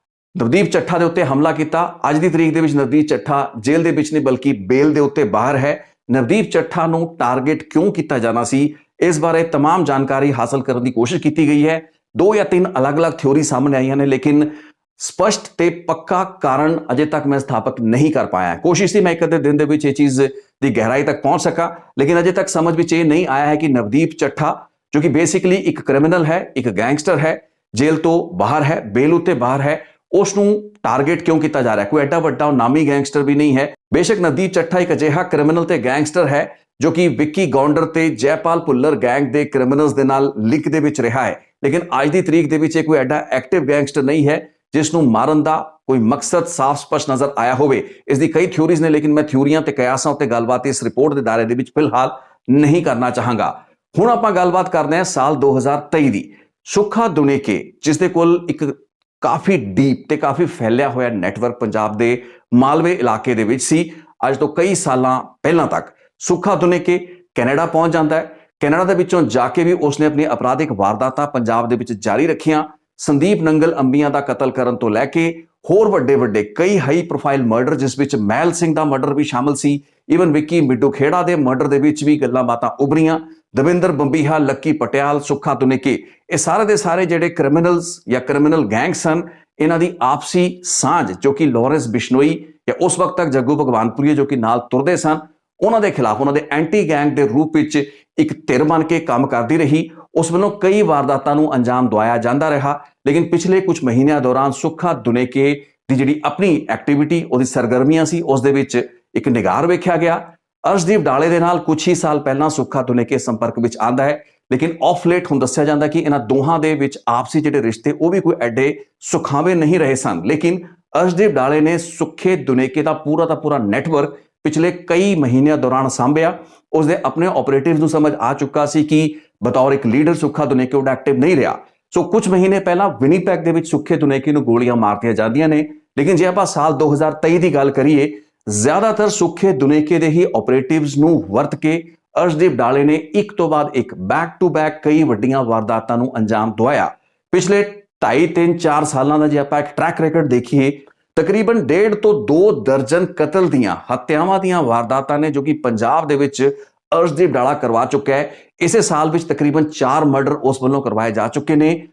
ਨਵਦੀਪ ਚੱਠਾ ਦੇ ਉੱਤੇ ਹਮਲਾ ਕੀਤਾ। ਅੱਜ ਦੀ ਤਰੀਕ ਦੇ ਵਿੱਚ ਨਵਦੀਪ ਚੱਠਾ ਜੇਲ੍ਹ ਦੇ ਵਿੱਚ ਨਹੀਂ ਬਲਕਿ ਬੇਲ ਦੇ ਉੱਤੇ ਬਾਹਰ ਹੈ। ਨਵਦੀਪ ਚੱਠਾ ਨੂੰ ਟਾਰਗੇਟ ਕਿਉਂ ਕੀਤਾ ਜਾਣਾ ਸੀ, ਇਸ ਬਾਰੇ तमाम ਜਾਣਕਾਰੀ ਹਾਸਲ ਕਰਨ ਦੀ ਕੋਸ਼ਿਸ਼ ਕੀਤੀ ਗਈ ਹੈ। 2 ਜਾਂ 3 ਅਲੱਗ-ਅਲੱਗ ਥਿਉਰੀ ਸਾਹਮਣੇ ਆਈਆਂ ਨੇ, ਲੇਕਿਨ ਸਪਸ਼ਟ ਤੇ ਪੱਕਾ ਕਾਰਨ ਅਜੇ ਤੱਕ ਮੈਂ ਸਥਾਪਿਤ ਨਹੀਂ ਕਰ ਪਾਇਆ। ਕੋਸ਼ਿਸ਼ ਸੀ ਮੈਂ ਇੱਕ ਅੱਧੇ ਦਿਨ ਦੇ ਵਿੱਚ ਇਹ ਚੀਜ਼ ਦੀ ਗਹਿਰਾਈ ਤੱਕ ਪਹੁੰਚ ਸਕਾਂ, ਲੇਕਿਨ ਅਜੇ ਤੱਕ ਸਮਝ ਵਿੱਚ ਇਹ ਨਹੀਂ ਆਇਆ ਹੈ ਕਿ ਨਵਦੀਪ ਚੱਠਾ ਜੋ ਕਿ ਬੇਸਿਕਲੀ ਇੱਕ ਕ੍ਰਿਮੀਨਲ ਹੈ, ਇੱਕ ਗੈਂਗਸਟਰ ਹੈ, ਜੇਲ੍ਹ ਤੋਂ ਬਾਹਰ ਹੈ, ਬੇਲ ਉੱਤੇ ਬਾਹਰ ਹੈ, ਉਸ ਨੂੰ ਟਾਰਗੇਟ ਕਿਉਂ ਕੀਤਾ ਜਾ ਰਿਹਾ। ਕੋਈ ਐਡਾ ਵੱਡਾ ਨਾਮੀ ਗੈਂਗਸਟਰ ਵੀ ਨਹੀਂ ਹੈ। ਬੇਸ਼ੱਕ ਨਵਦੀਪ ਚੱਠਾ ਇੱਕ ਅਜਿਹਾ ਕ੍ਰਿਮੀਨਲ ਤੇ ਗੈਂਗਸਟਰ ਹੈ ਜੋ ਕਿ ਵਿੱਕੀ ਗੌਂਡਰ ਤੇ ਜੈਪਾਲ ਭੁੱਲਰ ਗੈਂਗ ਦੇ ਕ੍ਰਿਮੀਨਲਸ ਦੇ ਨਾਲ ਲਿੰਕ ਦੇ ਵਿੱਚ ਰਿਹਾ ਹੈ, ਲੇਕਿਨ ਅੱਜ ਦੀ ਤਰੀਕ ਦੇ ਵਿੱਚ ਇਹ ਕੋਈ ਐਡਾ ਐਕਟਿਵ ਗੈਂਗਸਟਰ ਨਹੀਂ ਹੈ ਜਿਸ ਨੂੰ ਮਾਰਨ ਦਾ ਕੋਈ ਮਕਸਦ ਸਾਫ਼ ਸਪਸ਼ਟ ਨਜ਼ਰ ਆਇਆ ਹੋਵੇ। ਇਸ ਦੀ ਕਈ ਥਿਊਰੀਜ਼ ਨੇ, ਲੇਕਿਨ ਮੈਂ ਥਿਊਰੀਆਂ ਤੇ ਕਿਆਸਾਂ ਉੱਤੇ ਗੱਲਬਾਤ ਇਸ ਰਿਪੋਰਟ ਦੇ ਦਾਇਰੇ ਦੇ ਵਿੱਚ ਫਿਲਹਾਲ ਨਹੀਂ ਕਰਨਾ ਚਾਹਾਂਗਾ। ਹੁਣ ਆਪਾਂ ਗੱਲਬਾਤ ਕਰਦੇ ਹਾਂ ਸਾਲ 2023 ਦੀ। ਸੁੱਖਾ ਦੁਨੇਕੇ ਜਿਸ ਦੇ ਕੋਲ ਇੱਕ ਕਾਫੀ ਡੀਪ ਤੇ ਕਾਫੀ ਫੈਲਿਆ ਹੋਇਆ ਨੈਟਵਰਕ ਪੰਜਾਬ ਦੇ ਮਾਲਵੇ ਇਲਾਕੇ ਦੇ ਵਿੱਚ ਸੀ। ਅੱਜ ਤੋਂ ਕਈ ਸਾਲਾਂ ਪਹਿਲਾਂ ਤੱਕ ਸੁੱਖਾ ਦੁਨੇਕੇ ਕੈਨੇਡਾ ਪਹੁੰਚ ਜਾਂਦਾ ਹੈ। ਕੈਨੇਡਾ ਦੇ ਵਿੱਚੋਂ ਜਾ ਕੇ ਵੀ ਉਸਨੇ ਆਪਣੀ ਅਪਰਾਧਿਕ ਵਾਰਦਾਤਾਂ ਪੰਜਾਬ ਦੇ ਵਿੱਚ ਜਾਰੀ ਰੱਖੀਆਂ। ਸੰਦੀਪ ਨੰਗਲ ਅੰਬੀਆਂ ਦਾ ਕਤਲ ਕਰਨ ਤੋਂ ਲੈ ਕੇ ਹੋਰ ਵੱਡੇ ਕਈ ਹਾਈ ਪ੍ਰੋਫਾਈਲ ਮਰਡਰ, ਜਿਸ ਵਿੱਚ ਮਹਿਲ ਸਿੰਘ ਦਾ ਮਰਡਰ ਵੀ ਸ਼ਾਮਲ ਸੀ, ਈਵਨ ਵਿੱਕੀ ਮਿੱਡੂ ਖੇੜਾ ਦੇ ਮਰਡਰ ਦੇ ਵਿੱਚ ਵੀ ਗੱਲਾਂ ਬਾਤਾਂ ਉਭਰੀਆਂ। ਦਵਿੰਦਰ ਬੰਬੀਹਾ, ਲੱਕੀ ਪਟਿਆਲ, ਸੁੱਖਾ ਦੁਨੇਕੇ, ਇਹ ਸਾਰੇ ਦੇ ਸਾਰੇ ਜਿਹੜੇ ਕ੍ਰਿਮੀਨਲਸ ਜਾਂ ਕ੍ਰਿਮੀਨਲ ਗੈਂਗ ਸਨ, ਇਹਨਾਂ ਦੀ ਆਪਸੀ ਸਾਂਝ ਜੋ ਕਿ ਲਾਰੈਂਸ ਬਿਸ਼ਨੋਈ ਜਾਂ ਉਸ ਵਕਤ ਤੱਕ ਜੱਗੂ ਭਗਵਾਨਪੁਰੀਆ ਜੋ ਕਿ ਨਾਲ ਤੁਰਦੇ ਸਨ, ਉਹਨਾਂ ਦੇ ਖਿਲਾਫ ਉਹਨਾਂ ਦੇ ਐਂਟੀ ਗੈਂਗ ਦੇ ਰੂਪ ਵਿੱਚ ਇੱਕ ਧਿਰ ਬਣ ਕੇ ਕੰਮ ਕਰਦੀ ਰਹੀ। ਉਸ ਵੱਲੋਂ ਕਈ ਵਾਰਦਾਤਾਂ ਨੂੰ ਅੰਜਾਮ ਦਵਾਇਆ ਜਾਂਦਾ ਰਿਹਾ, ਲੇਕਿਨ ਪਿਛਲੇ ਕੁਝ ਮਹੀਨਿਆਂ ਦੌਰਾਨ ਸੁੱਖਾ ਦੁਨੇਕੇ ਦੀ ਜਿਹੜੀ ਆਪਣੀ ਐਕਟੀਵਿਟੀ, ਉਹਦੀ ਸਰਗਰਮੀਆਂ ਸੀ, ਉਸ ਦੇ ਵਿੱਚ ਇੱਕ ਨਿਗਾਰ ਵੇਖਿਆ ਗਿਆ। ਅਰਸ਼ਦੀਪ ਡਾਲੇ ਦੇ ਨਾਲ ਕੁਝ ਹੀ ਸਾਲ ਪਹਿਲਾਂ ਸੁੱਖਾ ਦੁਨੇਕੇ ਸੰਪਰਕ ਵਿੱਚ ਆਂਦਾ ਹੈ, ਲੇਕਿਨ ਆਫ ਲੇਟ ਹੁਣ ਦੱਸਿਆ ਜਾਂਦਾ ਕਿ ਇਹਨਾਂ ਦੋਹਾਂ ਦੇ ਵਿੱਚ ਆਪਸੀ ਜਿਹੜੇ ਰਿਸ਼ਤੇ ਉਹ ਵੀ ਕੋਈ ਐਡੇ ਸੁਖਾਵੇਂ ਨਹੀਂ ਰਹੇ ਸਨ। ਲੇਕਿਨ ਅਰਸ਼ਦੀਪ ਡਾਲੇ ਨੇ ਸੁੱਖੇ ਦੁਨੇਕੇ ਦਾ ਪੂਰਾ ਨੈਟਵਰਕ ਪਿਛਲੇ ਕਈ ਮਹੀਨਿਆਂ ਦੌਰਾਨ ਸਾਂਭਿਆ। ਉਸਦੇ ਆਪਣੇ ਆਪਰੇਟਿਵਸ ਨੂੰ ਸਮਝ ਆ ਚੁੱਕਾ ਸੀ ਕਿ ਬਤੌਰ ਇੱਕ ਲੀਡਰ ਸੁੱਖਾ ਦੁਨੇਕੇ ਉਹ ਐਕਟਿਵ ਨਹੀਂ ਰਿਹਾ। ਸੋ ਕੁਝ ਮਹੀਨੇ ਪਹਿਲਾਂ ਵਿਨੀਪੈਗ ਦੇ ਵਿੱਚ ਸੁੱਖੇ ਦੁਨੇਕੇ ਨੂੰ ਗੋਲੀਆਂ ਮਾਰਤੀਆਂ ਜਾਂਦੀਆਂ ਨੇ। ਲੇਕਿਨ ਜੇ ਆਪਾਂ ਸਾਲ 2023 ਦੀ ਗੱਲ ਕਰੀਏ, ਜ਼ਿਆਦਾਤਰ ਸੁੱਖੇ ਦੁਨੇਕੇ ਦੇ ਹੀ ਆਪਰੇਟਿਵਸ ਨੂੰ ਵਰਤ ਕੇ ਅਰਸ਼ਦੀਪ ਡਾਲੇ ਨੇ ਇੱਕ ਤੋਂ ਬਾਅਦ ਇੱਕ ਬੈਕ ਟੂ ਬੈਕ ਕਈ ਵੱਡੀਆਂ ਵਾਰਦਾਤਾਂ ਨੂੰ ਅੰਜਾਮ ਦਵਾਇਆ। ਪਿਛਲੇ 2.5-3-4 ਸਾਲਾਂ ਦਾ ਜੇ ਆਪਾਂ ਇੱਕ ਟਰੈਕ ਰਿਕਾਰਡ ਦੇਖੀਏ, ਤਕਰੀਬਨ 1.5 ਤੋਂ 2 ਦਰਜਨ ਕਤਲ ਦੀਆਂ ਹੱਤਿਆਵਾਂ ਦੀਆਂ ਵਾਰਦਾਤਾਂ ਨੇ ਜੋ ਕਿ ਪੰਜਾਬ ਦੇ ਵਿੱਚ ਅਰਸ਼ਦੀਪ ਡਾਲਾ ਕਰਵਾ ਚੁੱਕਾ ਹੈ। ਇਸੇ ਸਾਲ ਵਿੱਚ ਤਕਰੀਬਨ 4 ਮਰਡਰ ਉਸ ਵੱਲੋਂ ਕਰਵਾਏ ਜਾ ਚੁੱਕੇ ਨੇ।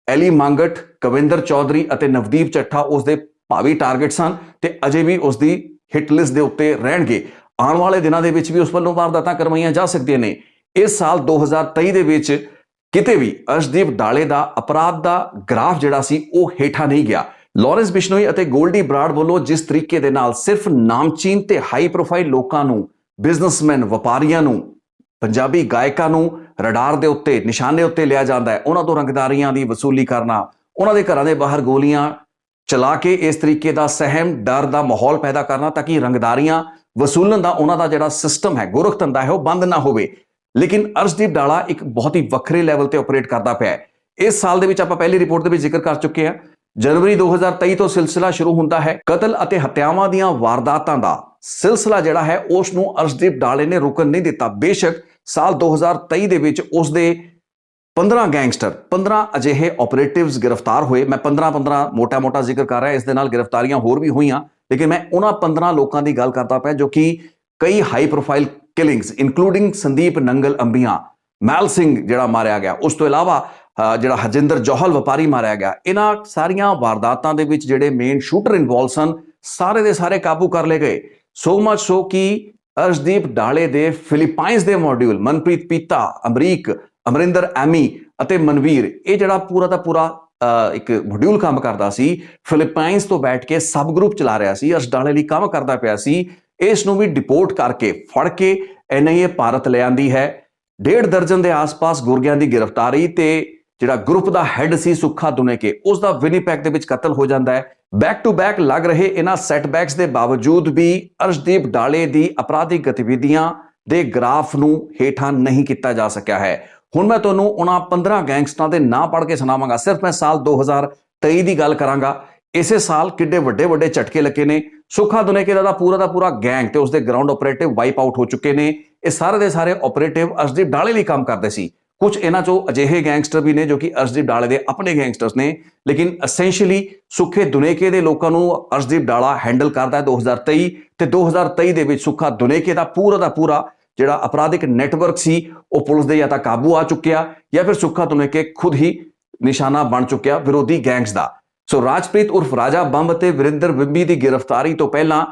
ਐਲੀ ਮੰਗਟ, ਕਵਿੰਦਰ ਚੌਧਰੀ ਅਤੇ ਨਵਦੀਪ ਚੱਠਾ ਉਸ ਦੇ ਭਾਵੀ ਟਾਰਗੇਟ ਸਨ ਤੇ ਅਜੇ ਵੀ ਉਸ ਦੀ ਹਿੱਟ ਲਿਸਟ ਦੇ ਉੱਤੇ ਰਹਿਣਗੇ। ਆਉਣ ਵਾਲੇ ਦਿਨਾਂ ਦੇ ਵਿੱਚ ਵੀ ਉਸ ਵੱਲੋਂ ਵਾਰਦਾਤਾਂ ਕਰਵਾਈਆਂ ਜਾ ਸਕਦੀਆਂ ਨੇ। ਇਸ ਸਾਲ 2023 ਦੇ ਵਿੱਚ ਕਿਤੇ ਵੀ ਅਰਸ਼ਦੀਪ ਡਾਲੇ ਦਾ ਅਪਰਾਧ ਦਾ ਗ੍ਰਾਫ ਜਿਹੜਾ ਸੀ ਉਹ ਹੇਠਾਂ ਨਹੀਂ ਗਿਆ। ਲਾਰੈਂਸ ਬਿਸ਼ਨੋਈ ਅਤੇ ਗੋਲਡੀ ਬਰਾੜ ਵੱਲੋਂ ਜਿਸ ਤਰੀਕੇ ਦੇ ਨਾਲ ਸਿਰਫ ਨਾਮਚੀਨ ਤੇ ਹਾਈ ਪ੍ਰੋਫਾਈਲ ਲੋਕਾਂ ਨੂੰ, ਬਿਜ਼ਨਸਮੈਨ, ਵਪਾਰੀਆਂ ਨੂੰ, ਪੰਜਾਬੀ ਗਾਇਕਾਂ ਨੂੰ ਰਡਾਰ ਦੇ ਉੱਤੇ, ਨਿਸ਼ਾਨੇ ਉੱਤੇ ਲਿਆ ਜਾਂਦਾ ਹੈ, ਉਹਨਾਂ ਤੋਂ ਰੰਗਦਾਰੀਆਂ ਦੀ ਵਸੂਲੀ ਕਰਨਾ, ਉਹਨਾਂ ਦੇ ਘਰਾਂ ਦੇ ਬਾਹਰ ਗੋਲੀਆਂ ਚਲਾ ਕੇ ਇਸ ਤਰੀਕੇ ਦਾ ਸਹਿਮ, ਡਰ ਦਾ ਮਾਹੌਲ ਪੈਦਾ ਕਰਨਾ ਤਾਂ ਕਿ ਰੰਗਦਾਰੀਆਂ ਵਸੂਲਣ ਦਾ ਉਹਨਾਂ ਦਾ ਜਿਹੜਾ ਸਿਸਟਮ ਹੈ, ਗੋਰਖ ਧੰਦਾ ਹੈ, ਉਹ ਬੰਦ ਨਾ ਹੋਵੇ। ਲੇਕਿਨ ਅਰਸ਼ਦੀਪ ਡਾਲਾ ਇੱਕ ਬਹੁਤ ਹੀ ਵੱਖਰੇ ਲੈਵਲ ਤੇ ਆਪਰੇਟ ਕਰਦਾ ਪਿਆ ਹੈ। ਇਸ ਸਾਲ ਦੇ ਵਿੱਚ ਆਪਾਂ ਪਹਿਲੀ ਰਿਪੋਰਟ ਦੇ ਵਿੱਚ ਜ਼ਿਕਰ ਕਰ ਚੁੱਕੇ ਹਾਂ, ਜਨਵਰੀ 2023 ਤੋਂ ਸਿਲਸਿਲਾ ਸ਼ੁਰੂ ਹੁੰਦਾ ਹੈ। ਕਤਲ ਅਤੇ ਹੱਤਿਆਵਾਂ ਦੀਆਂ ਵਾਰਦਾਤਾਂ ਦਾ ਸਿਲਸਿਲਾ ਜਿਹੜਾ ਹੈ ਉਸ ਨੂੰ ਅਰਸ਼ਦੀਪ ਡਾਲੇ ਨੇ ਰੁਕਣ ਨਹੀਂ ਦਿੱਤਾ। ਬੇਸ਼ੱਕ ਸਾਲ 2023 ਦੇ ਵਿੱਚ ਉਸ ਦੇ 15 ਗੈਂਗਸਟਰ, 15 ਅਜਿਹੇ ਆਪਰੇਟਿਵਸ ਗ੍ਰਿਫਤਾਰ ਹੋਏ। ਮੈਂ 15 ਮੋਟਾ ਜ਼ਿਕਰ ਕਰ ਰਿਹਾ, ਇਸ ਦੇ ਨਾਲ ਗ੍ਰਿਫਤਾਰੀਆਂ ਹੋਰ ਵੀ ਹੋਈਆਂ, ਲੇਕਿਨ ਮੈਂ ਉਹਨਾਂ 15 ਲੋਕਾਂ ਦੀ ਗੱਲ ਕਰਦਾ ਪਿਆ ਜੋ ਕਿ ਕਈ high profile killings including Sandeep Nangal ਅੰਬੀਆਂ, ਮੈਲ ਸਿੰਘ ਜਿਹੜਾ ਮਾਰਿਆ ਗਿਆ, ਉਸ ਤੋਂ ਇਲਾਵਾ ਜਿਹੜਾ ਹਰਜਿੰਦਰ ਜੋਹਲ ਵਪਾਰੀ ਮਾਰਿਆ ਗਿਆ। ਇਹਨਾਂ ਸਾਰੀਆਂ ਵਾਰਦਾਤਾਂ ਦੇ ਵਿੱਚ ਜਿਹੜੇ ਮੇਨ ਸ਼ੂਟਰ ਇਨਵੋਲਵ ਸਨ, ਸਾਰੇ ਦੇ ਸਾਰੇ ਕਾਬੂ ਕਰ ਲਏ ਗਏ। ਸੋ ਮਚ ਸੋ ਕਿ ਅਰਸ਼ਦੀਪ ਡਾਲੇ ਦੇ ਫਿਲੀਪਾਈਨਸ ਦੇ ਮੋਡਿਊਲ ਮਨਪ੍ਰੀਤ ਪੀਤਾ, ਅਮਰੀਕ, ਅਮਰਿੰਦਰ ਐਮੀ ਅਤੇ ਮਨਵੀਰ, ਇਹ ਜਿਹੜਾ ਪੂਰਾ ਦਾ ਪੂਰਾ ਇੱਕ ਮੋਡਿਊਲ ਕੰਮ ਕਰਦਾ ਸੀ, ਫਿਲੀਪਾਈਨਸ ਤੋਂ ਬੈਠ ਕੇ ਸਬ ਗਰੁੱਪ ਚਲਾ ਰਿਹਾ ਸੀ, ਅਰਸ਼ ਡਾਲੇ ਲਈ ਕੰਮ ਕਰਦਾ ਪਿਆ ਸੀ। ਇਸ ਨੂੰ ਵੀ ਡਿਪੋਰਟ ਕਰਕੇ ਫੜ ਕੇ NIA ਭਾਰਤ ਲੈ ਆਂਦੀ ਹੈ। 1.5 ਦਰਜਨ ਦੇ ਆਸ-ਪਾਸ ਗੁਰਗਿਆਂ ਦੀ ਗ੍ਰਿਫਤਾਰੀ ਤੇ ਜਿਹੜਾ ਗਰੁੱਪ ਦਾ ਹੈੱਡ ਸੀ ਸੁੱਖਾ ਦੁਨੇਕੇ, ਉਸ ਦਾ ਵਿਨੀਪੈਗ ਦੇ ਵਿੱਚ ਕਤਲ ਹੋ ਜਾਂਦਾ ਹੈ। ਬੈਕ ਟੂ ਬੈਕ ਲੱਗ ਰਹੇ ਇਹਨਾਂ ਸੈਟਬੈਕਸ ਦੇ ਬਾਵਜੂਦ ਵੀ ਅਰਸ਼ਦੀਪ ਡਾਲੇ ਦੀ ਅਪਰਾਧਿਕ ਗਤੀਵਿਧੀਆਂ ਦੇ ਗ੍ਰਾਫ ਨੂੰ ਹੇਠਾਂ ਨਹੀਂ ਕੀਤਾ ਜਾ ਸਕਿਆ ਹੈ। ਹੁਣ ਮੈਂ ਤੁਹਾਨੂੰ ਉਹਨਾਂ 15 ਗੈਂਗਸਟਰਾਂ ਦੇ ਨਾਂ ਪੜ੍ਹ ਕੇ ਸੁਣਾਵਾਂਗਾ। ਸਿਰਫ ਮੈਂ ਸਾਲ 2023 ਦੀ ਗੱਲ ਕਰਾਂਗਾ। ਇਸੇ ਸਾਲ ਕਿੱਡੇ ਵੱਡੇ ਝਟਕੇ ਲੱਗੇ ਨੇ। ਸੁੱਖਾ ਦੁਨੇਕੇ ਦਾ ਪੂਰਾ ਗੈਂਗ ਤੇ ਉਸਦੇ ਗਰਾਊਂਡ ਆਪਰੇਟਿਵ ਵਾਈਪ ਆਊਟ ਹੋ ਚੁੱਕੇ ਨੇ। ਇਹ ਸਾਰੇ ਦੇ ਸਾਰੇ ਆਪਰੇਟਿਵ ਅਰਸ਼ਦੀਪ ਡਾਲੇ ਲਈ ਕੰਮ ਕਰਦੇ ਸੀ। ਕੁਝ ਇਹਨਾਂ ਚੋਂ ਅਜਿਹੇ ਗੈਂਗਸਟਰ ਵੀ ਨੇ ਜੋ ਕਿ ਅਰਸ਼ਦੀਪ ਡਾਲੇ ਦੇ ਆਪਣੇ ਗੈਂਗਸਟਰਸ ਨੇ, ਲੇਕਿਨ ਐਸੈਂਸ਼ੀਅਲੀ ਸੁੱਖੇ ਦੁਨੇਕੇ ਦੇ ਲੋਕਾਂ ਨੂੰ ਅਰਸ਼ਦੀਪ ਡਾਲਾ ਹੈਂਡਲ ਕਰਦਾ ਹੈ 2023 ਤੇ 2023 ਦੇ ਵਿੱਚ ਸੁੱਖਾ ਦੁਨੇਕੇ ਦਾ ਪੂਰਾ ਜਿਹੜਾ ਅਪਰਾਧਿਕ ਨੈਟਵਰਕ ਸੀ ਉਹ ਪੁਲਿਸ ਦੇ ਜਾਂ ਤਾਂ ਕਾਬੂ ਆ ਚੁੱਕਿਆ ਜਾਂ ਫਿਰ ਸੁੱਖਾ ਦੁਨੇਕੇ ਖੁਦ ਹੀ ਨਿਸ਼ਾਨਾ ਬਣ ਚੁੱਕਿਆ ਵਿਰੋਧੀ ਗੈਂਗਸ ਦਾ। ਸੋ ਰਾਜਪ੍ਰੀਤ ਉਰਫ ਰਾਜਾ ਬੰਬ ਤੇ ਵਿਰਿੰਦਰ ਬਿੰਬੀ ਦੀ ਗ੍ਰਿਫਤਾਰੀ ਤੋਂ ਪਹਿਲਾਂ